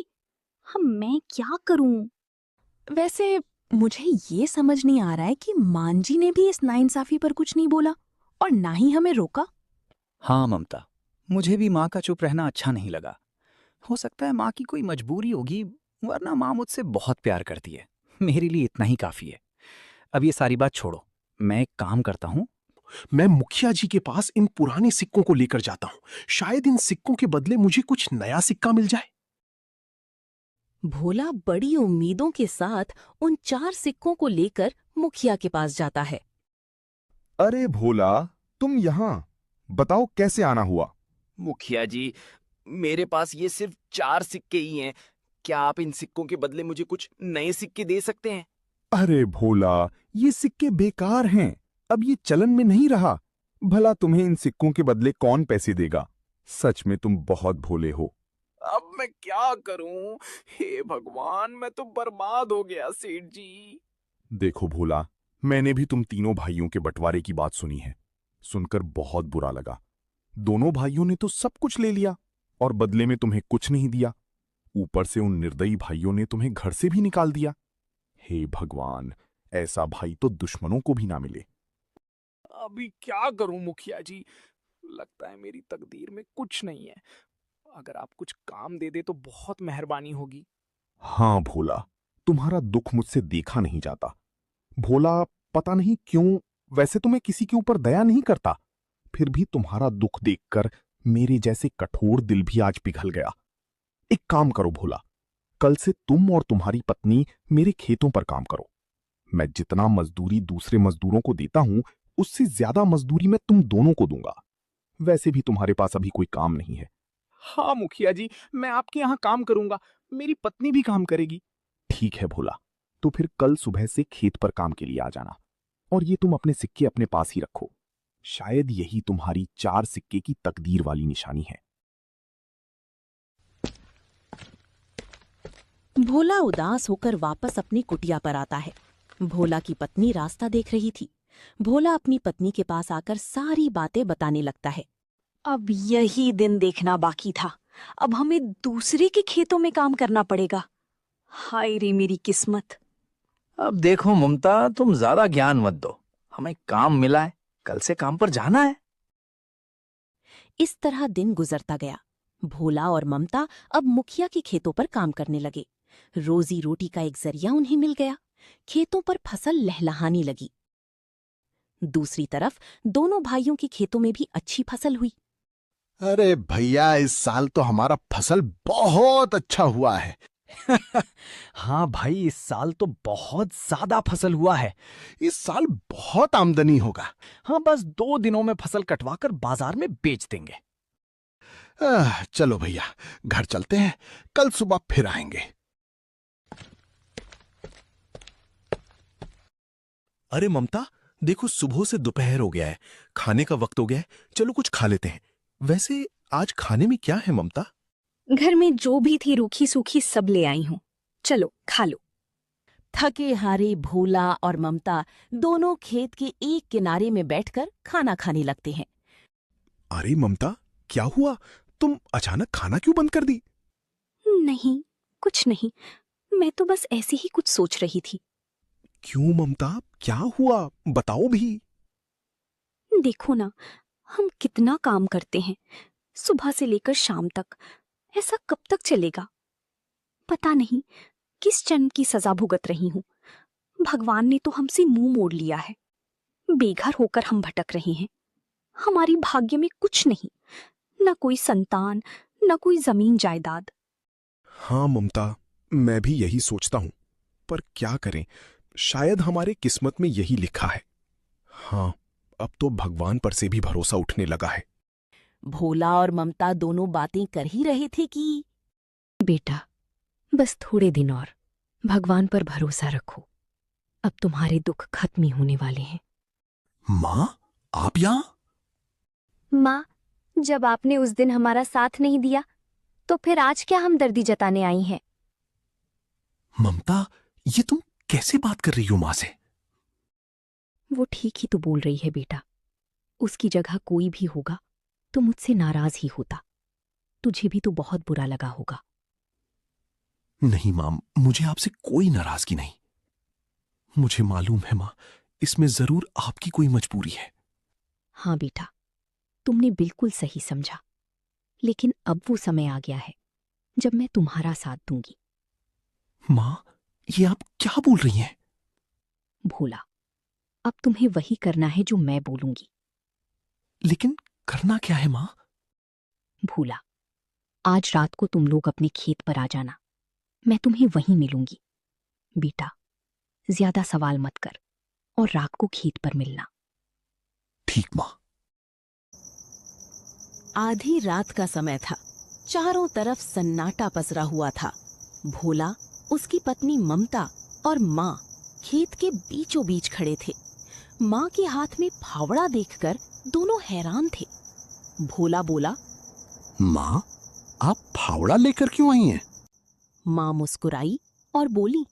मैं क्या करूं? वैसे मुझे ये समझ नहीं आ रहा है कि मांझी ने भी इस नाइंसाफी पर कुछ नहीं बोला और ना ही हमें रोका। हाँ ममता, मुझे भी माँ का चुप रहना अच्छा नहीं लगा। हो सकता है माँ की कोई मजबूरी होगी, वरना माँ मुझसे बहुत प्यार करती है। मेरे लिए इतना ही काफी है। अब ये सारी बात छोड़ो, मैं एक काम करता हूँ। मैं मुखिया जी के पास इन पुराने सिक्कों को लेकर जाता हूँ। शायद इन सिक्कों के बदले मुझे कुछ नया सिक्का मिल जाए। भोला बड़ी उम्मीदों के साथ उन 4 सिक्कों को लेकर मुखिया के पास जाता है। अरे भोला, तुम यहाँ, बताओ कैसे आना हुआ? मुखिया जी, मेरे पास ये सिर्फ 4 सिक्के ही हैं। क्या आप इन सिक्कों के बदले मुझे कुछ नए सिक्के दे सकते हैं? अरे भोला, ये सिक्के बेकार हैं, अब ये चलन में नहीं रहा। भला तुम्हें इन सिक्कों के बदले कौन पैसे देगा? सच में तुम बहुत भोले हो। अब मैं क्या करूं? हे भगवान, मैं तो बर्बाद हो गया सेठ जी। देखो भोला, मैंने भी तुम तीनों भाइयों के बंटवारे की बात सुनी है। सुनकर बहुत बुरा लगा। दोनों भाइयों ने तो सब कुछ ले लिया और बदले में तुम्हें कुछ नहीं दिया। ऊपर से उन निर्दयी भाइयों ने तुम्हें घर से भी निकाल दिया। हे भगवान, ऐसा भाई तो दुश्मनों को भी ना मिले। अभी क्या करूं मुखिया जी? लगता है मेरी तकदीर में कुछ नहीं है। अगर आप कुछ काम दे दे तो बहुत मेहरबानी होगी। हाँ भोला, तुम्हारा दुख मुझसे देखा नहीं जाता। भोला, पता नहीं क्यों, वैसे तो मैं किसी के ऊपर दया नहीं करता, फिर भी तुम्हारा दुख देखकर मेरे जैसे कठोर दिल भी आज पिघल गया। एक काम करो भोला, कल से तुम और तुम्हारी पत्नी मेरे खेतों पर काम करो। मैं जितना मजदूरी दूसरे मजदूरों को देता हूं, उससे ज्यादा मजदूरी मैं तुम दोनों को दूंगा। वैसे भी तुम्हारे पास अभी कोई काम नहीं है। हाँ मुखिया जी, मैं आपके यहाँ काम करूंगा। मेरी पत्नी भी काम करेगी। ठीक है भोला, तो फिर कल सुबह से खेत पर काम के लिए आ जाना। और ये तुम अपने सिक्के अपने पास ही रखो। शायद यही तुम्हारी 4 सिक्के की तकदीर वाली निशानी है। भोला उदास होकर वापस अपनी कुटिया पर आता है। भोला की पत्नी रास्ता देख रही थी। भोला अपनी पत्नी के पास आकर सारी बातें बताने लगता है। अब यही दिन देखना बाकी था। अब हमें दूसरे के खेतों में काम करना पड़ेगा। हाय रे मेरी किस्मत। अब देखो ममता, तुम ज्यादा ज्ञान मत दो। हमें काम मिला है, कल से काम पर जाना है। इस तरह दिन गुजरता गया। भोला और ममता अब मुखिया के खेतों पर काम करने लगे। रोजी रोटी का एक जरिया उन्हें मिल गया। खेतों पर फसल लहलहाने लगी। दूसरी तरफ दोनों भाइयों के खेतों में भी अच्छी फसल हुई। अरे भैया, इस साल तो हमारा फसल बहुत अच्छा हुआ है। हाँ भाई, इस साल तो बहुत ज्यादा फसल हुआ है। इस साल बहुत आमदनी होगा। हाँ, बस 2 दिनों में फसल कटवाकर बाजार में बेच देंगे। चलो भैया, घर चलते हैं, कल सुबह फिर आएंगे। अरे ममता, देखो सुबह से दोपहर हो गया है, खाने का वक्त हो गया है, चलो कुछ खा लेते हैं। वैसे आज खाने में क्या है ममता? घर में जो भी थी रूखी सूखी सब ले आई हूँ, चलो खा लो। थके हारे भोला और ममता दोनों खेत के एक किनारे में बैठकर खाना खाने लगते हैं। अरे ममता, क्या हुआ? तुम अचानक खाना क्यों बंद कर दी? नहीं, कुछ नहीं, मैं तो बस ऐसे ही कुछ सोच रही थी। क्यों ममता, क्या हुआ? बताओ भी। देखो ना, हम कितना काम करते हैं, सुबह से लेकर शाम तक। ऐसा कब तक चलेगा? पता नहीं किस जन्म की सजा भुगत रही हूं। भगवान ने तो हमसे मुंह मोड़ लिया है। बेघर होकर हम भटक रहे हैं। हमारी भाग्य में कुछ नहीं, न कोई संतान, न कोई जमीन जायदाद। हाँ ममता, मैं भी यही सोचता हूं, पर क्या करें, शायद हमारे किस्मत में यही लिखा है। हाँ, अब तो भगवान पर से भी भरोसा उठने लगा है। भोला और ममता दोनों बातें कर ही रहे थे कि बेटा, बस थोड़े दिन और भगवान पर भरोसा रखो। अब तुम्हारे दुख खत्म ही होने वाले हैं। माँ, आप यहाँ? माँ, जब आपने उस दिन हमारा साथ नहीं दिया, तो फिर आज क्या हमदर्दी जताने आई हैं? ममता, ये तुम कैसे बात कर रही हो माँ से? वो ठीक ही तो बोल रही है बेटा। उसकी जगह कोई भी होगा तो मुझसे नाराज ही होता। तुझे भी तो बहुत बुरा लगा होगा। नहीं माँ, मुझे आपसे कोई नाराजगी नहीं। मुझे मालूम है माँ, इसमें जरूर आपकी कोई मजबूरी है। हाँ बेटा, तुमने बिल्कुल सही समझा। लेकिन अब वो समय आ गया है जब मैं तुम्हारा साथ दूंगी। माँ, ये आप क्या बोल रही हैं? भोला, अब तुम्हें वही करना है जो मैं बोलूंगी। लेकिन करना क्या है माँ? भोला, आज रात को तुम लोग अपने खेत पर आ जाना। मैं तुम्हें वहीं मिलूंगी। बेटा, ज्यादा सवाल मत कर और रात को खेत पर मिलना। ठीक माँ। आधी रात का समय था। चारों तरफ सन्नाटा पसरा हुआ था। भोला, उसकी पत्नी ममता और माँ खेत के बीचों बीच खड़े थे। माँ के हाथ में फावड़ा देखकर दोनों हैरान थे। भोला बोला, माँ, आप फावड़ा लेकर क्यों आई हैं? माँ मुस्कुराई और बोली,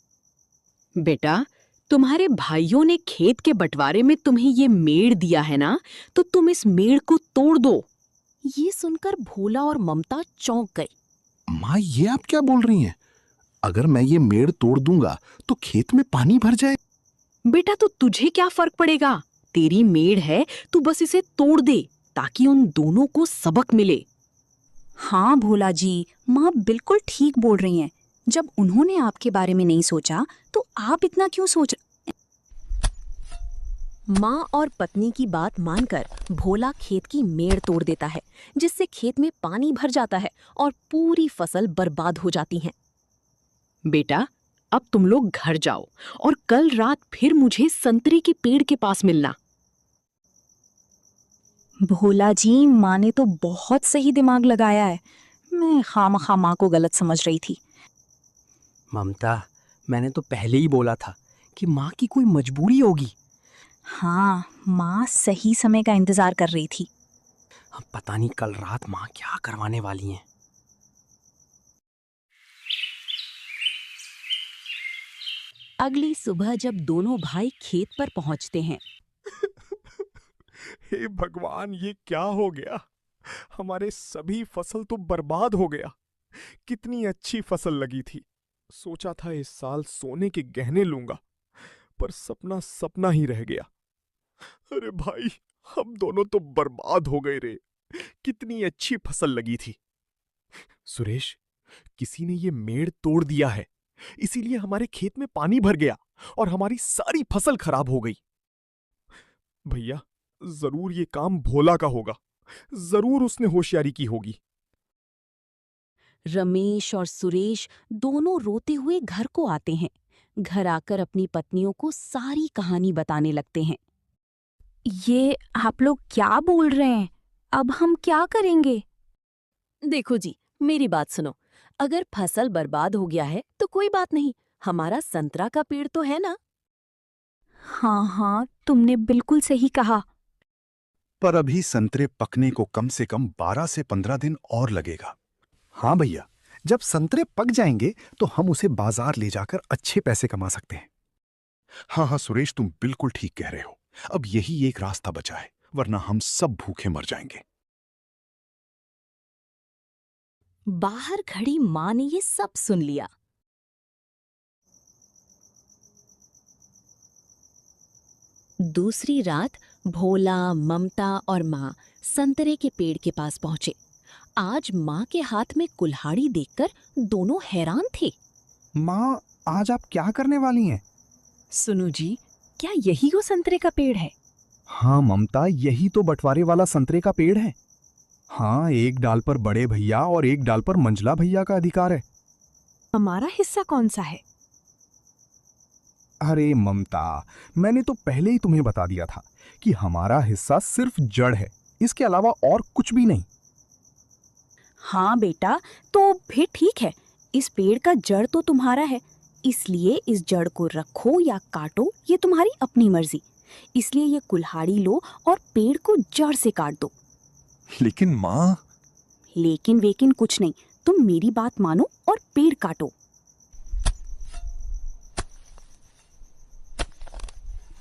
बेटा, तुम्हारे भाइयों ने खेत के बंटवारे में तुम्हें ये मेड़ दिया है ना, तो तुम इस मेड़ को तोड़ दो। ये सुनकर भोला और ममता चौंक गए। माँ, ये आप क्या बोल रही हैं? अगर मैं ये मेड़ तोड़ दूंगा तो खेत में पानी भर जाए। बेटा, तो तुझे क्या फर्क पड़ेगा? तेरी मेड़ है, तू बस इसे तोड़ दे ताकि उन दोनों को सबक मिले। हाँ भोला जी, माँ बिल्कुल ठीक बोल रही हैं। जब उन्होंने आपके बारे में नहीं सोचा तो आप इतना क्यों सोच। माँ और पत्नी की बात मानकर भोला खेत की मेड़ तोड़ देता है, जिससे खेत में पानी भर जाता है और पूरी फसल बर्बाद हो जाती है। बेटा, अब तुम लोग घर जाओ और कल रात फिर मुझे संतरे के पेड़ के पास मिलना। भोला जी, माँ ने तो बहुत सही दिमाग लगाया है। मैं खामखा माँ को गलत समझ रही थी। ममता, मैंने तो पहले ही बोला था कि माँ की कोई मजबूरी होगी। हाँ, माँ सही समय का इंतजार कर रही थी। अब पता नहीं कल रात माँ क्या करवाने वाली हैं। अगली सुबह जब दोनों भाई खेत पर पहुंचते हैं। हे भगवान, ये क्या हो गया? हमारे सभी फसल तो बर्बाद हो गया। कितनी अच्छी फसल लगी थी। सोचा था इस साल सोने के गहने लूंगा, पर सपना सपना ही रह गया। अरे भाई, हम दोनों तो बर्बाद हो गए रे। कितनी अच्छी फसल लगी थी। सुरेश, किसी ने ये मेड़ तोड़ दिया है, इसीलिए हमारे खेत में पानी भर गया और हमारी सारी फसल खराब हो गई। भैया, जरूर ये काम भोला का होगा। जरूर उसने होशियारी की होगी। रमेश और सुरेश दोनों रोते हुए घर को आते हैं। घर आकर अपनी पत्नियों को सारी कहानी बताने लगते हैं। ये आप लोग क्या बोल रहे हैं? अब हम क्या करेंगे? देखो जी, मेरी बात सुनो। अगर फसल बर्बाद हो गया है तो कोई बात नहीं, हमारा संतरा का पेड़ तो है ना। हाँ हाँ, तुमने बिल्कुल सही कहा। पर अभी संतरे पकने को कम से कम 12 से 15 दिन और लगेगा। हाँ भैया, जब संतरे पक जाएंगे तो हम उसे बाजार ले जाकर अच्छे पैसे कमा सकते हैं। हाँ हाँ सुरेश, तुम बिल्कुल ठीक कह रहे हो। अब यही एक रास्ता बचा है, वरना हम सब भूखे मर जाएंगे। बाहर खड़ी माँ ने ये सब सुन लिया। दूसरी रात भोला, ममता और माँ संतरे के पेड़ के पास पहुंचे। आज माँ के हाथ में कुल्हाड़ी देखकर दोनों हैरान थे। माँ, आज आप क्या करने वाली हैं? सुनो जी, क्या यही वो संतरे का पेड़ है? हाँ ममता, यही तो बंटवारे वाला संतरे का पेड़ है। हाँ, एक डाल पर बड़े भैया और एक डाल पर मंझला भैया का अधिकार है। हमारा हिस्सा कौन सा है? अरे ममता, मैंने तो पहले ही तुम्हें बता दिया था कि हमारा हिस्सा सिर्फ जड़ है, इसके अलावा और कुछ भी नहीं। हाँ बेटा, तो फिर ठीक है। इस पेड़ का जड़ तो तुम्हारा है, इसलिए इस जड़ को रखो या काटो ये तुम्हारी अपनी मर्जी। इसलिए ये कुल्हाड़ी लो और पेड़ को जड़ से काट दो। लेकिन माँ। लेकिन वेकिन कुछ नहीं, तुम मेरी बात मानो और पेड़ काटो।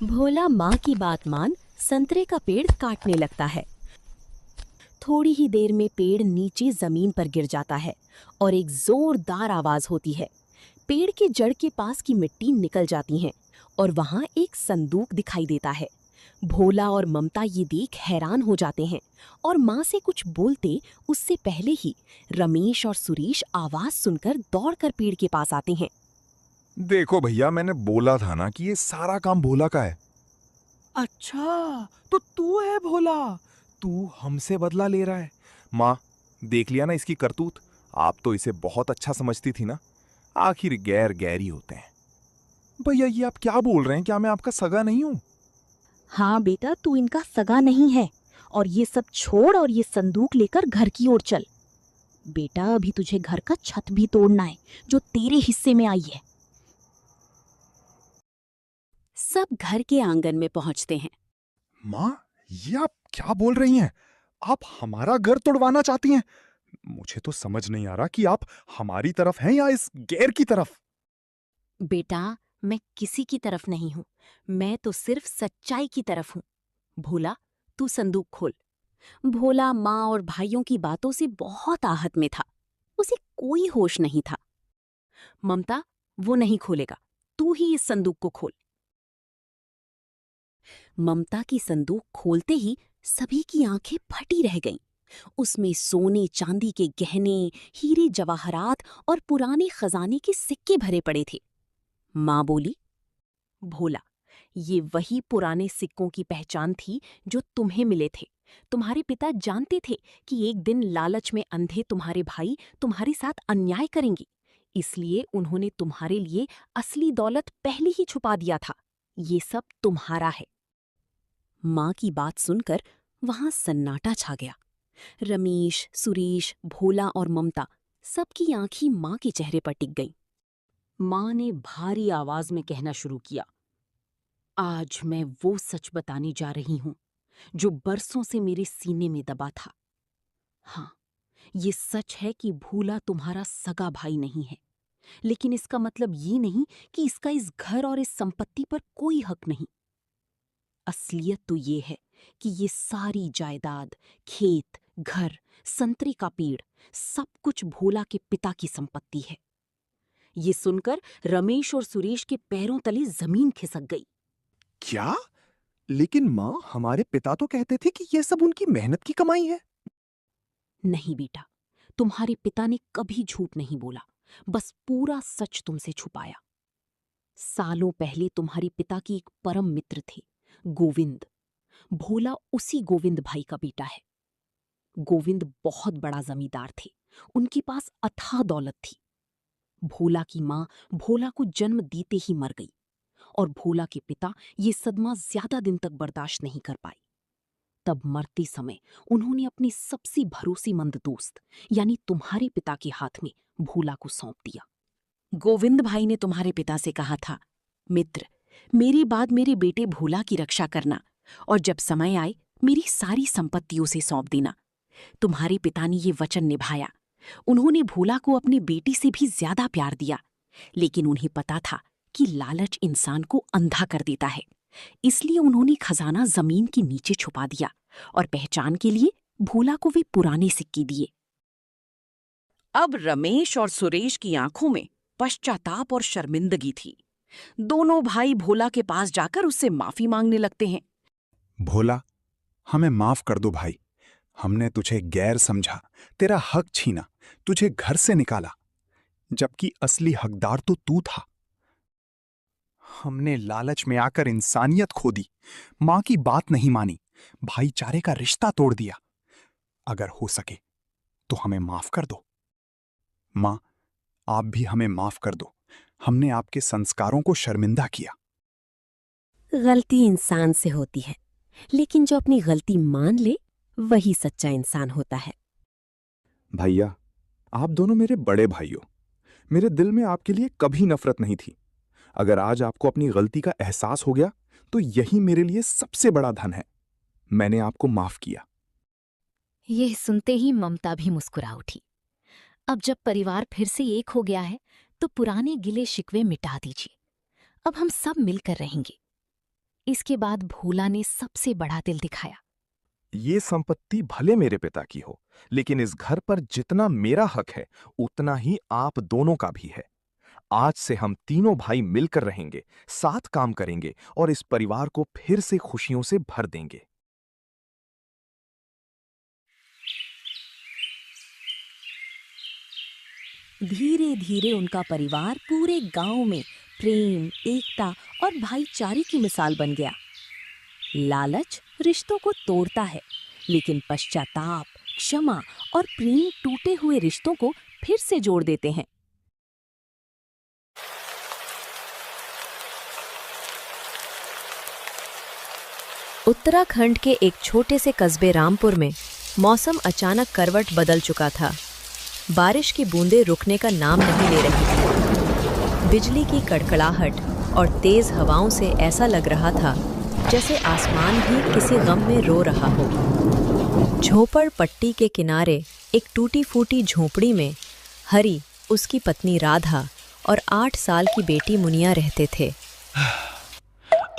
भोला माँ की बात मान संतरे का पेड़ काटने लगता है। थोड़ी ही देर में पेड़ नीचे जमीन पर गिर जाता है और एक जोरदार आवाज होती है। पेड़ के जड़ के पास की मिट्टी निकल जाती है और वहां एक संदूक दिखाई देता है। भोला और ममता ये देख हैरान हो जाते हैं और माँ से कुछ बोलते उससे पहले ही रमेश और सुरेश आवाज सुनकर दौड़कर पेड़ के पास आते हैं। देखो भैया, मैंने बोला था ना कि ये सारा काम भोला का है। अच्छा, तो तू है भोला, तू हमसे बदला ले रहा है। माँ, देख लिया ना इसकी करतूत। आप तो इसे बहुत अच्छा समझती थी ना। आखिर गैर गैरी होते हैं। भैया, ये आप क्या बोल रहे हैं? क्या मैं आपका सगा नहीं हूं? हाँ बेटा, तू इनका सगा नहीं है। और ये सब छोड़ और ये संदूक लेकर घर की ओर चल। बेटा, अभी तुझे घर का छत भी तोड़ना है जो तेरे हिस्से में आई है। सब घर के आंगन में पहुंचते हैं। माँ, ये आप क्या बोल रही हैं? आप हमारा घर तोड़वाना चाहती हैं? मुझे तो समझ नहीं आ रहा कि आप हमारी तरफ हैं या इस गैर की तरफ। बेटा, मैं किसी की तरफ नहीं हूं, मैं तो सिर्फ सच्चाई की तरफ हूं। भोला, तू संदूक खोल। भोला माँ और भाइयों की बातों से बहुत आहत में था। उसे कोई होश नहीं था। ममता, वो नहीं खोलेगा, तू ही इस संदूक को खोल। ममता की संदूक खोलते ही सभी की आंखें फटी रह गईं। उसमें सोने चांदी के गहने, हीरे जवाहरात और पुराने खजाने के सिक्के भरे पड़े थे। माँ बोली, भोला, ये वही पुराने सिक्कों की पहचान थी जो तुम्हें मिले थे। तुम्हारे पिता जानते थे कि एक दिन लालच में अंधे तुम्हारे भाई तुम्हारे साथ अन्याय करेंगे, इसलिए उन्होंने तुम्हारे लिए असली दौलत पहले ही छुपा दिया था। ये सब तुम्हारा है। माँ की बात सुनकर वहां सन्नाटा छा गया। रमेश, सुरेश, भोला और ममता सबकी आंखें माँ के चेहरे पर टिक गईं। माँ ने भारी आवाज में कहना शुरू किया, आज मैं वो सच बताने जा रही हूं जो बरसों से मेरे सीने में दबा था। हाँ, ये सच है कि भोला तुम्हारा सगा भाई नहीं है, लेकिन इसका मतलब ये नहीं कि इसका इस घर और इस संपत्ति पर कोई हक नहीं। असलियत तो ये है कि ये सारी जायदाद, खेत, घर, संतरे का पेड़, सब कुछ भोला के पिता की संपत्ति है। ये सुनकर रमेश और सुरेश के पैरों तले जमीन खिसक गई। क्या? लेकिन माँ, हमारे पिता तो कहते थे कि यह सब उनकी मेहनत की कमाई है। नहीं बेटा, तुम्हारे पिता ने कभी झूठ नहीं बोला, बस पूरा सच तुमसे छुपाया। सालों पहले तुम्हारे पिता की एक परम मित्र थे, गोविंद। भोला उसी गोविंद भाई का बेटा है। गोविंद बहुत बड़ा जमींदार थे उनके पास अथाह दौलत थी। भोला की माँ भोला को जन्म देते ही मर गई और भोला के पिता ये सदमा ज्यादा दिन तक बर्दाश्त नहीं कर पाए। तब मरते समय उन्होंने अपने सबसे भरोसेमंद दोस्त यानी तुम्हारे पिता के हाथ में भोला को सौंप दिया। गोविंद भाई ने तुम्हारे पिता से कहा था, मित्र, मेरे बाद मेरे बेटे भोला की रक्षा करना और जब समय आए मेरी सारी संपत्तियों से सौंप देना। तुम्हारे पिता ने ये वचन निभाया। उन्होंने भोला को अपनी बेटी से भी ज्यादा प्यार दिया, लेकिन उन्हें पता था कि लालच इंसान को अंधा कर देता है। इसलिए उन्होंने खजाना जमीन के नीचे छुपा दिया और पहचान के लिए भोला को वे पुराने सिक्के दिए। अब रमेश और सुरेश की आंखों में पश्चाताप और शर्मिंदगी थी। दोनों भाई भोला के पास जाकर उससे माफी मांगने लगते हैं। भोला, हमें माफ कर दो भाई। हमने तुझे गैर समझा, तेरा हक छीना, तुझे घर से निकाला, जबकि असली हकदार तो तू था। हमने लालच में आकर इंसानियत खो दी, मां की बात नहीं मानी, भाईचारे का रिश्ता तोड़ दिया। अगर हो सके तो हमें माफ कर दो। मां, आप भी हमें माफ कर दो। हमने आपके संस्कारों को शर्मिंदा किया। गलती इंसान से होती है, लेकिन जो अपनी गलती मान ले वही सच्चा इंसान होता है। भैया, आप दोनों मेरे बड़े भाई हो। मेरे दिल में आपके लिए कभी नफरत नहीं थी। अगर आज आपको अपनी गलती का एहसास हो गया तो यही मेरे लिए सबसे बड़ा धन है। मैंने आपको माफ किया। यह सुनते ही ममता भी मुस्कुरा उठी। अब जब परिवार फिर से एक हो गया है तो पुराने गिले शिकवे मिटा दीजिए। अब हम सब मिलकर रहेंगे। इसके बाद भोला ने सबसे बड़ा दिल दिखाया। ये संपत्ति भले मेरे पिता की हो, लेकिन इस घर पर जितना मेरा हक है उतना ही आप दोनों का भी है। आज से हम तीनों भाई मिलकर रहेंगे, साथ काम करेंगे और इस परिवार को फिर से खुशियों से भर देंगे। धीरे धीरे उनका परिवार पूरे गांव में प्रेम, एकता और भाईचारे की मिसाल बन गया। लालच रिश्तों को तोड़ता है, लेकिन पश्चाताप, क्षमा और प्रेम टूटे हुए रिश्तों को फिर से जोड़ देते हैं। उत्तराखंड के एक छोटे से कस्बे रामपुर में मौसम अचानक करवट बदल चुका था। बारिश की बूंदें रुकने का नाम नहीं ले रही थी। बिजली की कड़कड़ाहट और तेज हवाओं से ऐसा लग रहा था जैसे आसमान भी किसी गम में रो रहा हो। झोपड़ पट्टी के किनारे एक टूटी फूटी झोपड़ी में हरी, उसकी पत्नी राधा और 8 साल की बेटी मुनिया रहते थे।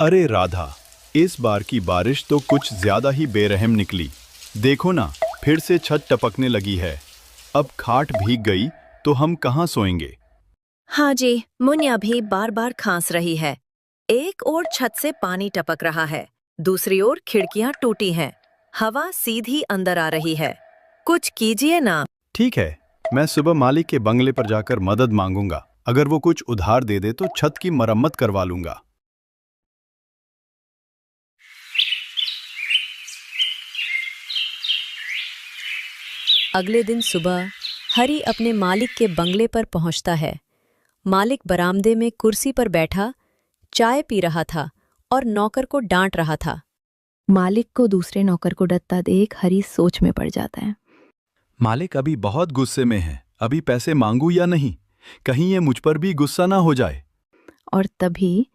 अरे राधा, इस बार की बारिश तो कुछ ज्यादा ही बेरहम निकली। देखो ना, फिर से छत टपकने लगी है। अब खाट भीग गई तो हम कहाँ सोएंगे? हाँ जी, मुनिया भी बार बार खांस रही है। एक ओर छत से पानी टपक रहा है, दूसरी ओर खिड़कियां टूटी हैं। हवा सीधी अंदर आ रही है। कुछ कीजिए ना। ठीक है, मैं सुबह मालिक के बंगले पर जाकर मदद मांगूंगा। अगर वो कुछ उधार दे दे तो छत की मरम्मत करवा लूंगा। अगले दिन सुबह हरी अपने मालिक के बंगले पर पहुंचता है। मालिक बरामदे में कुर्सी पर बैठा चाय पी रहा था और नौकर को डांट रहा था। मालिक को दूसरे नौकर को डरता देख हरी सोच में पड़ जाता है। मालिक अभी बहुत गुस्से में है। अभी पैसे मांगू या नहीं? कहीं ये मुझ पर भी गुस्सा ना हो जाए। और तभी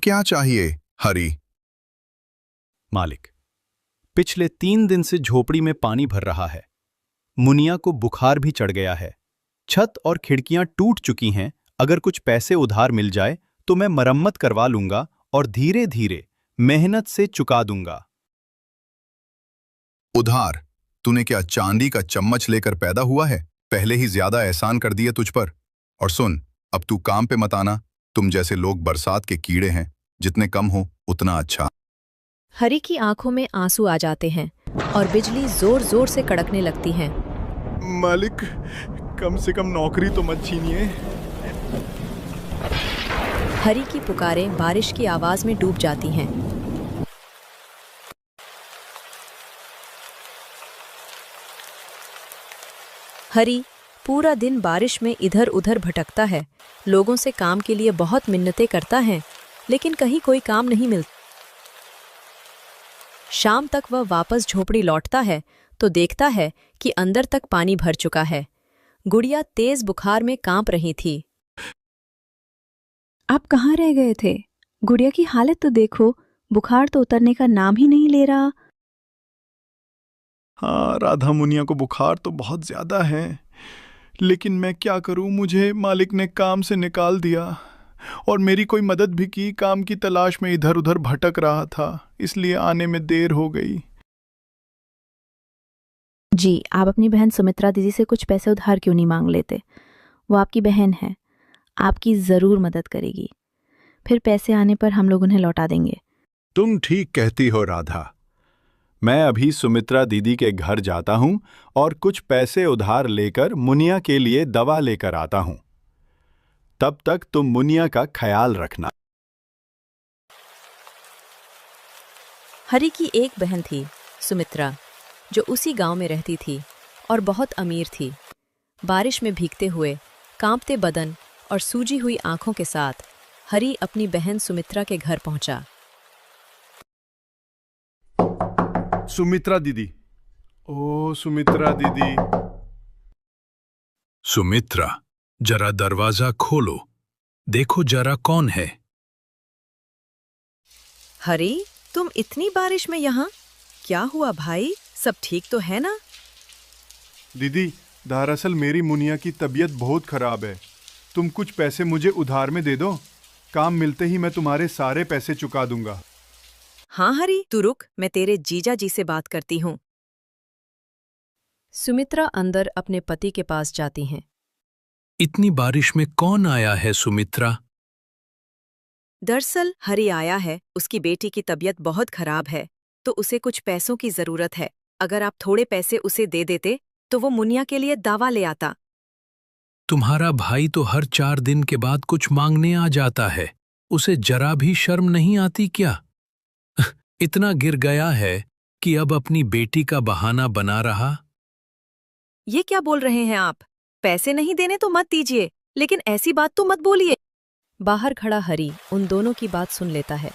क्या चाहिए हरी? मालिक, पिछले 3 दिन से झोपड़ी में पानी भर रहा है। मुनिया को बुखार भी चढ़ गया है। छत और खिड़कियां टूट चुकी हैं। अगर कुछ पैसे उधार मिल जाए तो मैं मरम्मत करवा लूंगा और धीरे धीरे मेहनत से चुका दूंगा। उधार? तूने क्या चांदी का चम्मच लेकर पैदा हुआ है? पहले ही ज्यादा एहसान कर दिए तुझ पर। और सुन, अब तू काम पे मत आना। तुम जैसे लोग बरसात के कीड़े हैं, जितने कम हो उतना अच्छा। हरी की आंखों में आंसू आ जाते हैं और बिजली जोर जोर से कड़कने लगती है। मालिक, कम से कम नौकरी तो मत छीनिए। हरी की पुकारें बारिश की आवाज में डूब जाती हैं। हरी पूरा दिन बारिश में इधर उधर भटकता है, लोगों से काम के लिए बहुत मिन्नतें करता है, लेकिन कहीं कोई काम नहीं मिलता। शाम तक वह वापस झोपड़ी लौटता है तो देखता है कि अंदर तक पानी भर चुका है। गुड़िया तेज बुखार में कांप रही थी। आप कहाँ रह गए थे? गुड़िया की हालत तो देखो, बुखार तो उतरने का नाम ही नहीं ले रहा। हाँ, राधा मुनिया को बुखार तो बहुत ज्यादा है, लेकिन मैं क्या करूं, मुझे मालिक ने काम से निकाल दिया और मेरी कोई मदद भी की। काम की तलाश में इधर उधर भटक रहा था, इसलिए आने में देर हो गई। जी, आप अपनी बहन सुमित्रा दीदी से कुछ पैसे उधार क्यों नहीं मांग लेते? वो आपकी बहन है, आपकी जरूर मदद करेगी। फिर पैसे आने पर हम लोग उन्हें लौटा देंगे। तुम ठीक कहती हो राधा। मैं अभी सुमित्रा दीदी के घर जाता हूं और कुछ पैसे उधार लेकर मुनिया के लिए दवा लेकर आता हूं। तब तक तुम मुनिया का ख्याल रखना। हरी की एक बहन थी, सुमित्रा, जो उसी गांव में रहती थी और बहुत अमीर थी। बारिश में भीगते हुए, कांपते बदन और सूजी हुई आंखों के साथ हरी अपनी बहन सुमित्रा के घर पहुंचा। सुमित्रा दीदी, ओ सुमित्रा दीदी। सुमित्रा, जरा दरवाजा खोलो, देखो जरा कौन है। हरी, तुम इतनी बारिश में यहाँ? क्या हुआ भाई, सब ठीक तो है ना? दीदी, दरअसल मेरी मुनिया की तबीयत बहुत खराब है। तुम कुछ पैसे मुझे उधार में दे दो, काम मिलते ही मैं तुम्हारे सारे पैसे चुका दूंगा। हाँ हरी, तू रुक, मैं तेरे जीजा जी से बात करती हूँ। सुमित्रा अंदर अपने पति के पास जाती हैं। इतनी बारिश में कौन आया है सुमित्रा? दरअसल हरी आया है, उसकी बेटी की तबीयत बहुत खराब है, तो उसे कुछ पैसों की जरूरत है। अगर आप थोड़े पैसे उसे दे देते तो वो मुनिया के लिए दवा ले आता। तुम्हारा भाई तो हर 4 दिन के बाद कुछ मांगने आ जाता है, उसे जरा भी शर्म नहीं आती क्या? इतना गिर गया है कि अब अपनी बेटी का बहाना बना रहा। ये क्या बोल रहे हैं आप? पैसे नहीं देने तो मत दीजिए, लेकिन ऐसी बात तो मत बोलिए। बाहर खड़ा हरी उन दोनों की बात सुन लेता है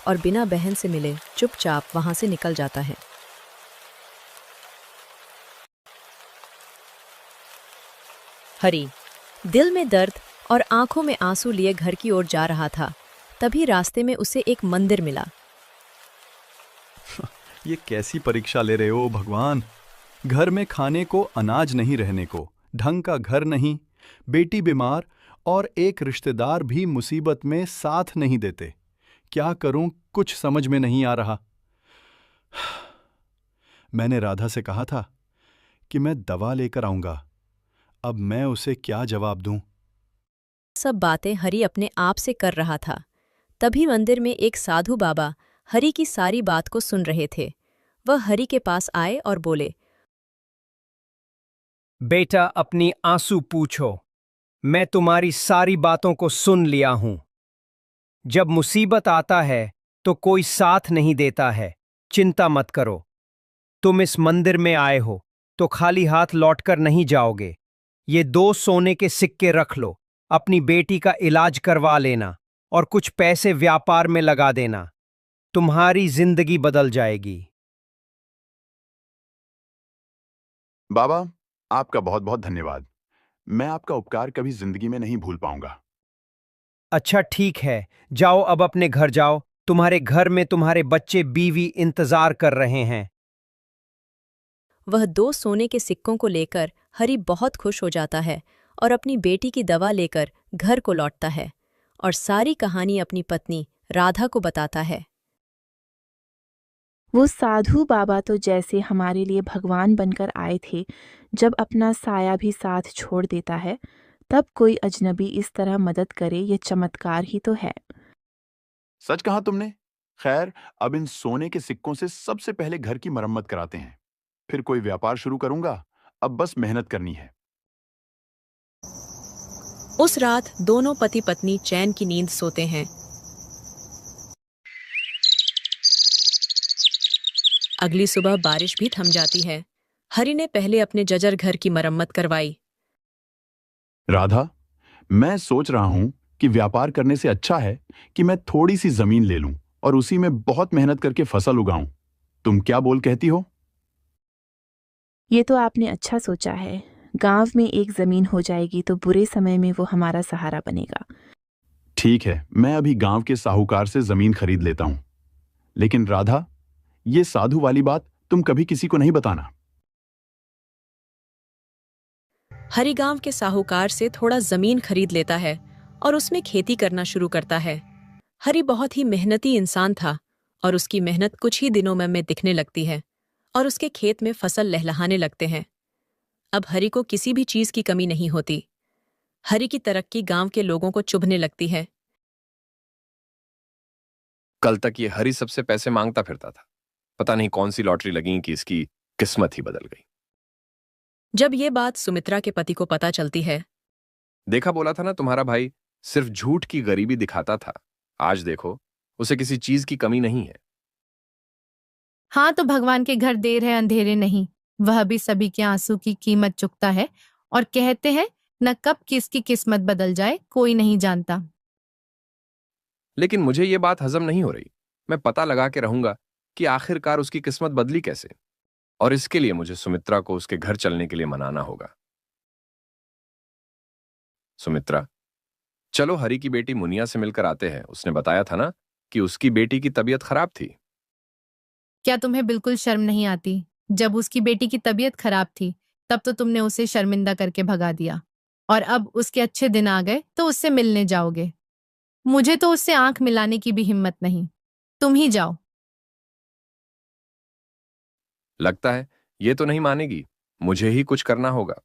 और बिना बहन से मिले चुपचाप वहां से निकल जाता है। हरी दिल में दर्द और आंखों में आंसू लिए घर की ओर जा रहा था। तभी रास्ते में उसे एक मंदिर मिला। ये कैसी परीक्षा ले रहे हो भगवान? घर में खाने को अनाज नहीं, रहने को ढंग का घर नहीं, बेटी बीमार और एक रिश्तेदार भी मुसीबत में साथ नहीं देते। क्या करूं, कुछ समझ में नहीं आ रहा। मैंने राधा से कहा था कि मैं दवा लेकर आऊंगा, अब मैं उसे क्या जवाब दूं? सब बातें हरी अपने आप से कर रहा था। तभी मंदिर में एक साधु बाबा हरी की सारी बात को सुन रहे थे। वह हरी के पास आए और बोले, बेटा, अपनी आंसू पूछो, मैं तुम्हारी सारी बातों को सुन लिया हूं। जब मुसीबत आता है तो कोई साथ नहीं देता है, चिंता मत करो। तुम इस मंदिर में आए हो तो खाली हाथ लौटकर नहीं जाओगे। ये 2 सोने के सिक्के रख लो, अपनी बेटी का इलाज करवा लेना और कुछ पैसे व्यापार में लगा देना, तुम्हारी जिंदगी बदल जाएगी। बाबा, आपका बहुत बहुत धन्यवाद। मैं आपका उपकार कभी जिंदगी में नहीं भूल पाऊंगा। अच्छा ठीक है, जाओ अब अपने घर जाओ। तुम्हारे घर में तुम्हारे बच्चे बीवी इंतजार कर रहे हैं। वह 2 सोने के सिक्कों को लेकर हरी बहुत खुश हो जाता है और अपनी बेटी की दवा लेकर घर को लौटता है और सारी कहानी अपनी पत्नी राधा को बताता है। वो साधु बाबा तो जैसे हमारे लिए भगवान बनकर आए थे। जब अपना साया भी साथ छोड़ देता है, तब कोई अजनबी इस तरह मदद करे, ये चमत्कार ही तो है। सच कहा तुमने। खैर, अब इन सोने के सिक्कों से सबसे पहले घर की मरम्मत कराते हैं, फिर कोई व्यापार शुरू करूंगा। अब बस मेहनत करनी है। उस रात दोनों पति पत्नी चैन की नींद सोते हैं। अगली सुबह बारिश भी थम जाती है। हरि ने पहले अपने जर्जर घर की मरम्मत करवाई। राधा, मैं सोच रहा हूं कि व्यापार करने से अच्छा है कि मैं थोड़ी सी जमीन ले लूं और उसी में बहुत मेहनत करके फसल उगाऊं। तुम क्या बोल कहती हो? ये तो आपने अच्छा सोचा है। गांव में एक जमीन हो जाएगी तो बुरे समय में वो हमारा सहारा बनेगा। ठीक है, मैं अभी गांव के साहूकार से जमीन खरीद लेता हूं। लेकिन राधा, ये साधु वाली बात तुम कभी किसी को नहीं बताना। हरि गांव के साहूकार से थोड़ा जमीन खरीद लेता है और उसमें खेती करना शुरू करता है। हरि बहुत ही मेहनती इंसान था और उसकी मेहनत कुछ ही दिनों में दिखने लगती है और उसके खेत में फसल लहलहाने लगते हैं। अब हरि को किसी भी चीज की कमी नहीं होती। हरि की तरक्की गांव के लोगों को चुभने लगती है। कल तक ये हरि सबसे पैसे मांगता फिरता था। पता नहीं कौन सी लॉटरी लगी कि इसकी किस्मत ही बदल गई। जब ये बात सुमित्रा के पति को पता चलती है। देखा, बोला था ना तुम्हारा भाई सिर्फ झूठ की गरीबी दिखाता था। आज देखो, उसे किसी चीज की कमी नहीं है। हाँ, तो भगवान के घर देर है अंधेरे नहीं। वह भी सभी के आंसू की कीमत चुकता है और कहते हैं न कब किसकी किस्मत बदल जाए कोई नहीं जानता। लेकिन मुझे ये बात हजम नहीं हो रही। मैं पता लगा के रहूंगा कि आखिरकार उसकी किस्मत बदली कैसे, और इसके लिए मुझे सुमित्रा को उसके घर चलने के लिए मनाना होगा। सुमित्रा, चलो हरि की बेटी मुनिया से मिलकर आते हैं। उसने बताया था ना कि उसकी बेटी की तबीयत खराब थी। क्या तुम्हें बिल्कुल शर्म नहीं आती? जब उसकी बेटी की तबीयत खराब थी तब तो तुमने उसे शर्मिंदा करके भगा दिया, और अब उसके अच्छे दिन आ गए तो उससे मिलने जाओगे। मुझे तो उससे आंख मिलाने की भी हिम्मत नहीं। तुम ही जाओ। लगता है ये तो नहीं मानेगी। मुझे ही कुछ करना होगा।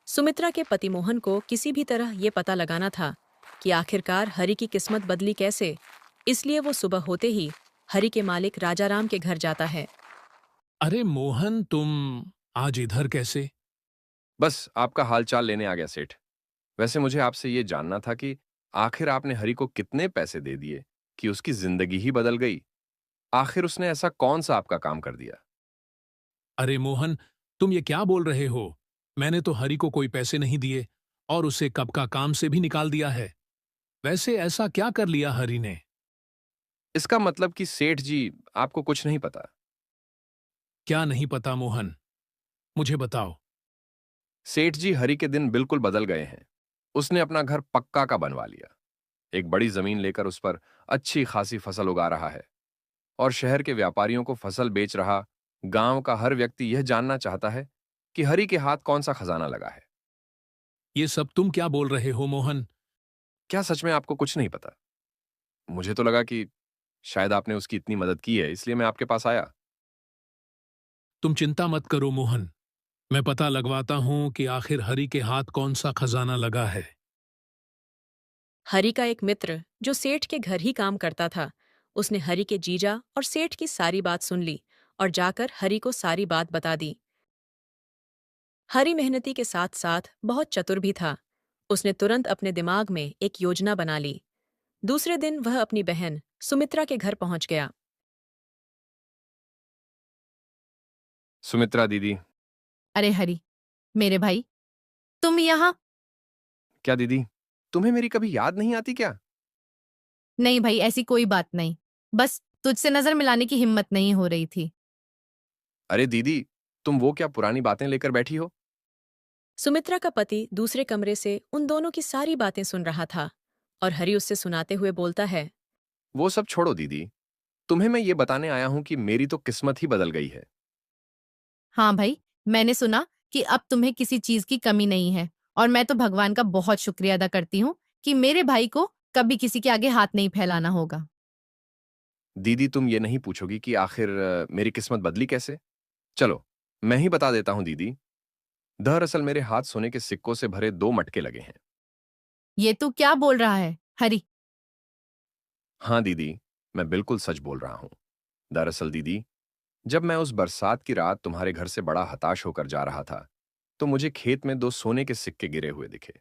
सुमित्रा के पति मोहन को किसी भी तरह ये पता लगाना था कि आखिरकार हरि की किस्मत बदली कैसे। इसलिए वो सुबह होते ही हरि के मालिक राजाराम के घर जाता है। अरे मोहन, तुम आज इधर कैसे? बस आपका हालचाल लेने आ गया सेठ। वैसे मुझे आपसे ये जानना था कि आखिर आपने हरि को कितने पैसे दे दिए कि उसकी जिंदगी ही बदल गई। आखिर उसने ऐसा कौन सा आपका काम कर दिया? अरे मोहन, तुम ये क्या बोल रहे हो? मैंने तो हरि को कोई पैसे नहीं दिए और उसे कब का काम से भी निकाल दिया है। वैसे ऐसा क्या कर लिया हरि ने? इसका मतलब कि सेठ जी आपको कुछ नहीं पता? क्या नहीं पता मोहन? मुझे बताओ। सेठ जी, हरि के दिन बिल्कुल बदल गए हैं। उसने अपना घर पक्का का बनवा लिया, एक बड़ी जमीन लेकर उस पर अच्छी खासी फसल उगा रहा है और शहर के व्यापारियों को फसल बेच रहा। गांव का हर व्यक्ति यह जानना चाहता है कि हरि के हाथ कौन सा खजाना लगा है। ये सब तुम क्या बोल रहे हो मोहन? क्या सच में आपको कुछ नहीं पता? मुझे तो लगा कि शायद आपने उसकी इतनी मदद की है, इसलिए मैं आपके पास आया। तुम चिंता मत करो मोहन, मैं पता लगवाता हूं कि आखिर हरि के हाथ कौन सा खजाना लगा है। हरि का एक मित्र जो सेठ के घर ही काम करता था, उसने हरि के जीजा और सेठ की सारी बात सुन ली और जाकर हरि को सारी बात बता दी। हरि मेहनती के साथ साथ बहुत चतुर भी था। उसने तुरंत अपने दिमाग में एक योजना बना ली। दूसरे दिन वह अपनी बहन सुमित्रा के घर पहुंच गया। सुमित्रा दीदी। अरे हरि, मेरे भाई, तुम यहाँ? क्या दीदी, तुम्हें मेरी कभी याद नहीं आती क्या? नहीं भाई, ऐसी कोई बात नहीं। बस तुझसे नजर मिलाने की हिम्मत नहीं हो रही थी। अरे दीदी, तुम वो क्या पुरानी बातें लेकर बैठी हो? सुमित्रा का पति दूसरे कमरे से उन दोनों की सारी बातें सुन रहा था और हरि उससे सुनाते हुए बोलता है, वो सब छोड़ो दीदी, तुम्हें मैं ये बताने आया हूं कि मेरी तो किस्मत ही बदल गई है। हाँ भाई, मैंने सुना कि अब तुम्हें किसी चीज की कमी नहीं है, और मैं तो भगवान का बहुत शुक्रिया अदा करती हूँ कि मेरे भाई को कभी किसी के आगे हाथ नहीं फैलाना होगा। दीदी, तुम ये नहीं पूछोगी कि आखिर मेरी किस्मत बदली कैसे? चलो मैं ही बता देता हूं दीदी। दरअसल मेरे हाथ सोने के सिक्कों से भरे 2 मटके लगे हैं। ये तू क्या बोल रहा है हरि? हाँ दीदी, मैं बिल्कुल सच बोल रहा हूं। दरअसल दीदी, जब मैं उस बरसात की रात तुम्हारे घर से बड़ा हताश होकर जा रहा था, तो मुझे खेत में 2 सोने के सिक्के गिरे हुए दिखे,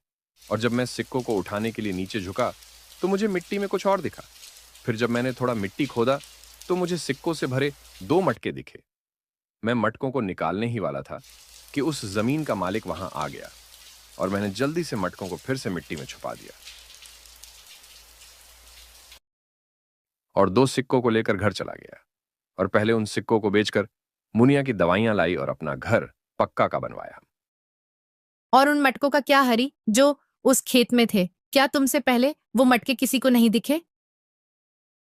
और जब मैं सिक्कों को उठाने के लिए नीचे झुका तो मुझे मिट्टी में कुछ और दिखा। फिर जब मैंने थोड़ा मिट्टी खोदा तो मुझे सिक्कों से भरे 2 मटके दिखे। मैं मटकों को निकालने ही वाला था कि उस जमीन का मालिक वहां आ गया और मैंने जल्दी से मटकों को फिर से मिट्टी में छुपा दिया और 2 सिक्कों को लेकर घर चला गया और पहले उन सिक्कों को बेचकर मुनिया की दवाइयां लाई और अपना घर पक्का का बनवाया। और उन मटकों का क्या हरी, जो उस खेत में थे? क्या तुमसे पहले वो मटके किसी को नहीं दिखे?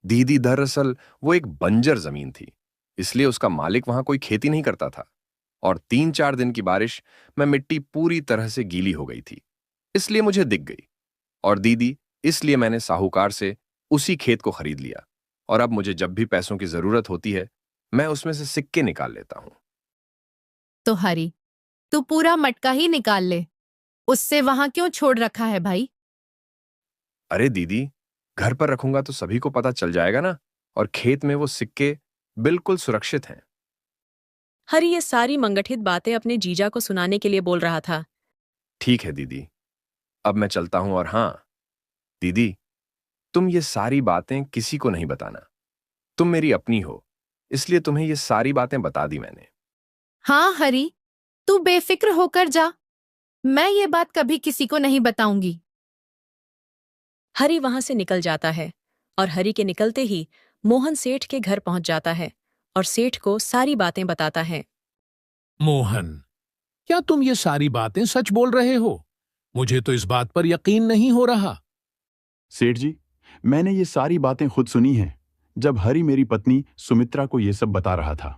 दीदी, दरअसल वो एक बंजर जमीन थी, इसलिए उसका मालिक वहां कोई खेती नहीं करता था और 3-4 दिन की बारिश में मिट्टी पूरी तरह से गीली हो गई थी, इसलिए मुझे दिख गई। और दीदी, इसलिए मैंने साहूकार से उसी खेत को खरीद लिया और अब मुझे जब भी पैसों की जरूरत होती है मैं उसमें से सिक्के निकाल लेता हूं। तो हरी, तू पूरा मटका ही निकाल ले, उससे वहां क्यों छोड़ रखा है भाई? अरे दीदी, घर पर रखूंगा तो सभी को पता चल जाएगा ना, और खेत में वो सिक्के बिल्कुल सुरक्षित हैं। हरी ये सारी मंगठित बातें अपने जीजा को सुनाने के लिए बोल रहा था। ठीक है दीदी, अब मैं चलता हूं। और हां दीदी, तुम ये सारी बातें किसी को नहीं बताना। तुम मेरी अपनी हो, इसलिए तुम्हें ये सारी बातें बता दी मैंने। हाँ हरी, तू बेफिक्र होकर जा, मैं ये बात कभी किसी को नहीं बताऊंगी। हरी वहां से निकल जाता है और हरी के निकलते ही मोहन सेठ के घर पहुंच जाता है और सेठ को सारी बातें बताता है। मोहन, क्या तुम ये सारी बातें सच बोल रहे हो? मुझे तो इस बात पर यकीन नहीं हो रहा। सेठ जी, मैंने ये सारी बातें खुद सुनी हैं जब हरी मेरी पत्नी सुमित्रा को ये सब बता रहा था।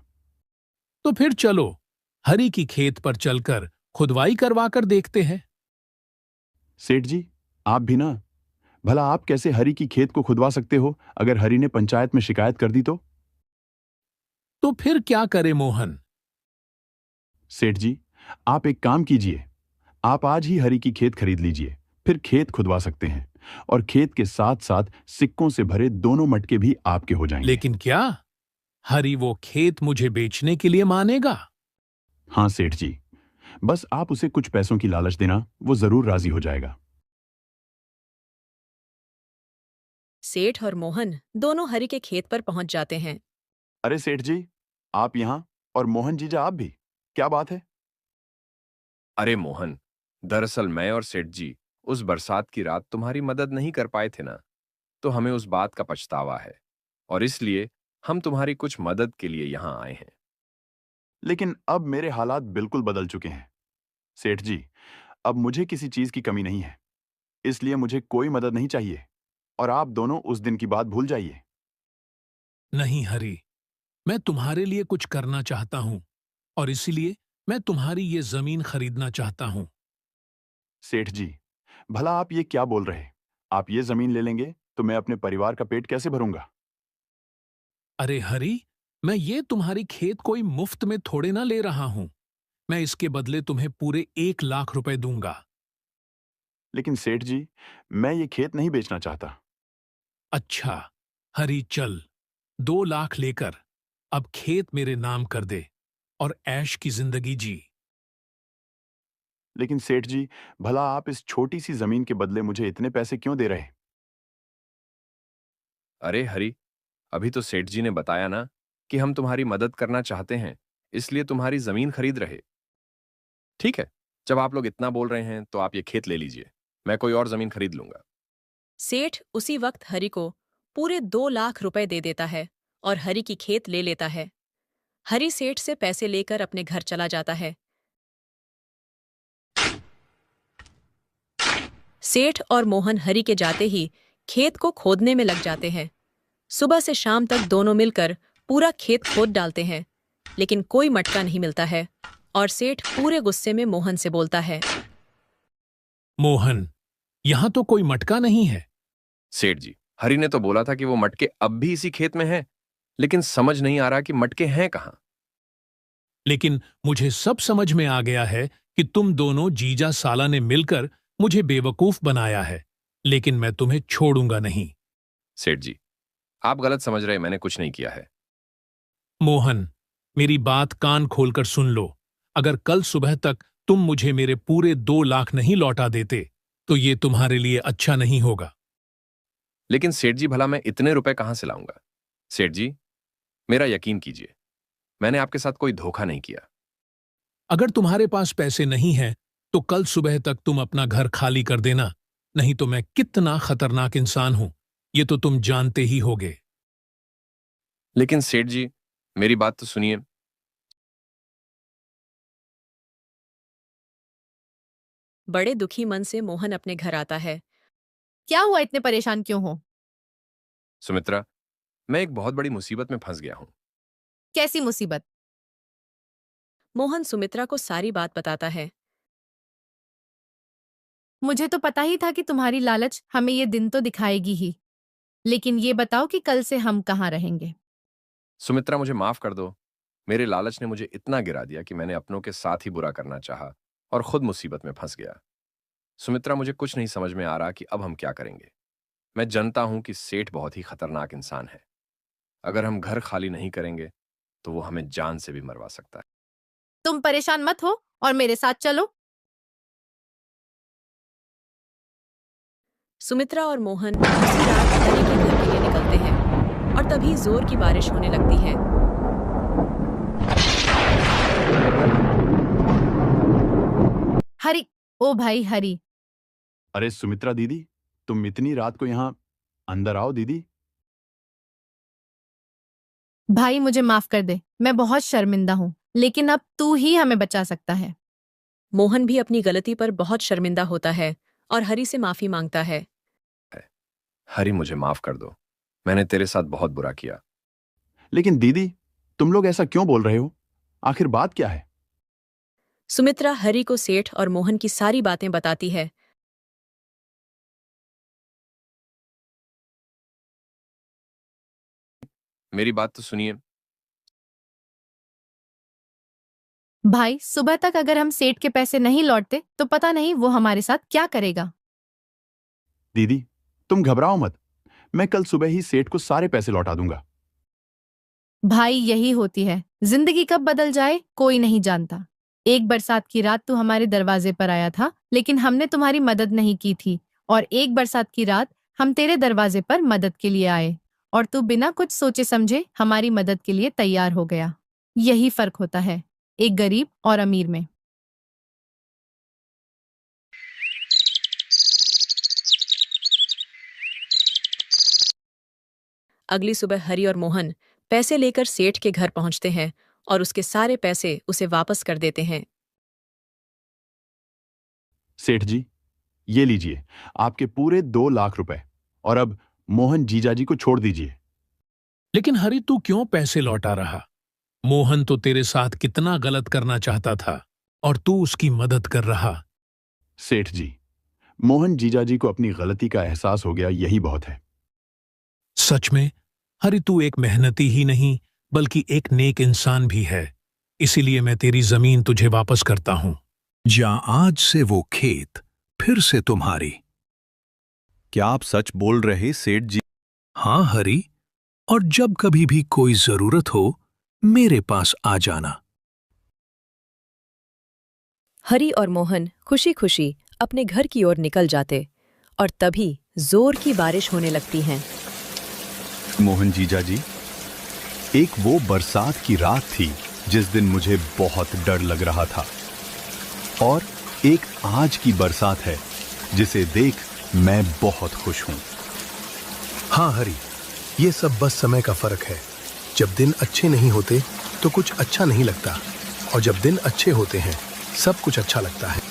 तो फिर चलो हरी की खेत पर चलकर खुदवाई करवाकर देखते हैं। सेठ जी, आप भी ना। भला आप कैसे हरी की खेत को खुदवा सकते हो अगर हरी ने पंचायत में शिकायत कर दी तो? तो फिर क्या करे मोहन? सेठ जी, आप एक काम कीजिए, आप आज ही हरी की खेत खरीद लीजिए, फिर खेत खुदवा सकते हैं और खेत के साथ साथ सिक्कों से भरे दोनों मटके भी आपके हो जाएंगे। लेकिन क्या हरी वो खेत मुझे बेचने के लिए मानेगा? हाँ सेठ जी, बस आप उसे कुछ पैसों की लालच देना, वो जरूर राजी हो जाएगा। सेठ और मोहन दोनों हरी के खेत पर पहुंच जाते हैं। अरे सेठ जी, आप यहां और मोहन जीजा आप भी, क्या बात है? अरे मोहन, दरअसल मैं और सेठ जी उस बरसात की रात तुम्हारी मदद नहीं कर पाए थे ना, तो हमें उस बात का पछतावा है और इसलिए हम तुम्हारी कुछ मदद के लिए यहां आए हैं। लेकिन अब मेरे हालात बिल्कुल बदल चुके हैं सेठ जी, अब मुझे किसी चीज की कमी नहीं है, इसलिए मुझे कोई मदद नहीं चाहिए और आप दोनों उस दिन की बात भूल जाइए। नहीं हरी, मैं तुम्हारे लिए कुछ करना चाहता हूं और इसलिए मैं तुम्हारी ये जमीन खरीदना चाहता हूं। सेठ जी, भला आप ये क्या बोल रहे? आप ये जमीन ले लेंगे तो मैं अपने परिवार का पेट कैसे भरूंगा? अरे हरी, मैं ये तुम्हारी खेत कोई मुफ्त में थोड़े ना ले रहा हूं, मैं इसके बदले तुम्हें पूरे 1 लाख रुपए दूंगा। लेकिन सेठ जी, मैं ये खेत नहीं बेचना चाहता। अच्छा हरी, चल 2 लाख लेकर अब खेत मेरे नाम कर दे और ऐश की जिंदगी जी। लेकिन सेठ जी, भला आप इस छोटी सी जमीन के बदले मुझे इतने पैसे क्यों दे रहे? अरे हरी, अभी तो सेठ जी ने बताया ना कि हम तुम्हारी मदद करना चाहते हैं, इसलिए तुम्हारी जमीन खरीद रहे। ठीक है, जब आप लोग इतना बोल रहे हैं तो आप ये खेत ले लीजिए, मैं कोई और जमीन खरीद लूंगा। सेठ उसी वक्त हरी को पूरे 2 लाख रुपए दे देता है और हरी की खेत ले लेता है। हरी सेठ से पैसे लेकर अपने घर चला जाता है। सेठ और मोहन हरी के जाते ही खेत को खोदने में लग जाते हैं। सुबह से शाम तक दोनों मिलकर पूरा खेत खोद डालते हैं, लेकिन कोई मटका नहीं मिलता है और सेठ पूरे गुस्से में मोहन से बोलता है। मोहन, यहां तो कोई मटका नहीं है। सेठ जी, हरी ने तो बोला था कि वो मटके अब भी इसी खेत में हैं, लेकिन समझ नहीं आ रहा कि मटके हैं कहां। लेकिन मुझे सब समझ में आ गया है कि तुम दोनों जीजा साला ने मिलकर मुझे बेवकूफ बनाया है, लेकिन मैं तुम्हें छोड़ूंगा नहीं। सेठ जी, आप गलत समझ रहे, मैंने कुछ नहीं किया है। मोहन, मेरी बात कान खोलकर सुन लो, अगर कल सुबह तक तुम मुझे मेरे पूरे 2 लाख नहीं लौटा देते तो ये तुम्हारे लिए अच्छा नहीं होगा। लेकिन सेठ जी, भला मैं इतने रुपए कहां से लाऊंगा? सेठ जी, मेरा यकीन कीजिए, मैंने आपके साथ कोई धोखा नहीं किया। अगर तुम्हारे पास पैसे नहीं हैं, तो कल सुबह तक तुम अपना घर खाली कर देना, नहीं तो मैं कितना खतरनाक इंसान हूं, ये तो तुम जानते ही होगे। लेकिन सेठ जी, मेरी बात तो सुनिए। बड़े दुखी मन से मोहन अपने घर आता है। क्या हुआ, इतने परेशान क्यों हो? सुमित्रा, मैं एक बहुत बड़ी मुसीबत में फंस गया हूं। कैसी मुसीबत? मोहन सुमित्रा को सारी बात बताता है। मुझे तो पता ही था कि तुम्हारी लालच हमें ये दिन तो दिखाएगी ही, लेकिन ये बताओ कि कल से हम कहाँ रहेंगे? सुमित्रा, मुझे माफ कर दो। मेरे लालच ने मुझे इतना गिरा दिया कि मैंने अपनों के साथ ही बुरा करना चाहा और खुद मुसीबत में फंस गया। सुमित्रा, मुझे कुछ नहीं समझ में आ रहा कि अब हम क्या करेंगे। मैं जानता हूं कि सेठ बहुत ही खतरनाक इंसान है। अगर हम घर खाली नहीं करेंगे तो वो हमें जान से भी मरवा सकता है। तुम परेशान मत हो और मेरे साथ चलो। सुमित्रा और मोहन उसी रात हरी के घर के लिए निकलते हैं और तभी जोर की बारिश होने लगती है। हरी, ओ भाई हरी। अरे सुमित्रा दीदी, तुम इतनी रात को यहाँ, अंदर आओ दीदी। भाई मुझे माफ कर दे, मैं बहुत शर्मिंदा हूँ, लेकिन अब तू ही हमें बचा सकता है। मोहन भी अपनी गलती पर बहुत शर्मिंदा होता है और हरी से माफी मांगता है। हरी, मुझे माफ कर दो, मैंने तेरे साथ बहुत बुरा किया। लेकिन दीदी, तुम लोग ऐसा क्यों बोल रहे हो? आखिर बात क्या है? सुमित्रा हरी को सेठ और मोहन की सारी बातें बताती है। मेरी बात तो सुनिए। भाई, सुबह तक अगर हम सेठ के पैसे नहीं लौटते तो पता नहीं वो हमारे साथ क्या करेगा। दीदी, तुम घबराओ मत, मैं कल सुबह ही सेठ को सारे पैसे लौटा दूंगा। भाई, यही होती है, जिंदगी कब बदल जाए कोई नहीं जानता। एक बरसात की रात तू हमारे दरवाजे पर आया था, लेकिन हमने तुम्हारी मदद नहीं की थी, और एक बरसात की रात हम तेरे दरवाजे पर मदद के लिए आए और तू बिना कुछ सोचे समझे हमारी मदद के लिए तैयार हो गया। यही फर्क होता है एक गरीब और अमीर में। अगली सुबह हरी और मोहन पैसे लेकर सेठ के घर पहुंचते हैं और उसके सारे पैसे उसे वापस कर देते हैं। सेठ जी, ये लीजिए आपके पूरे 2 लाख रुपए, और अब मोहन जीजाजी को छोड़ दीजिए। लेकिन हरी, तू क्यों पैसे लौटा रहा? मोहन तो तेरे साथ कितना गलत करना चाहता था और तू उसकी मदद कर रहा। सेठ जी, मोहन जीजाजी को अपनी गलती का एहसास हो गया, यही बहुत है। सच में हरी, तू एक मेहनती ही नहीं बल्कि एक नेक इंसान भी है, इसीलिए मैं तेरी जमीन तुझे वापस करता हूं। जा, आज से वो खेत फिर से तुम्हारी। क्या आप सच बोल रहे सेठ जी? हाँ हरी, और जब कभी भी कोई जरूरत हो मेरे पास आ जाना। हरी और मोहन खुशी खुशी अपने घर की ओर निकल जाते और तभी जोर की बारिश होने लगती है। मोहन जीजाजी, एक वो बरसात की रात थी जिस दिन मुझे बहुत डर लग रहा था, और एक आज की बरसात है जिसे देख मैं बहुत खुश हूं। हाँ हरी, ये सब बस समय का फर्क है। जब दिन अच्छे नहीं होते तो कुछ अच्छा नहीं लगता, और जब दिन अच्छे होते हैं सब कुछ अच्छा लगता है।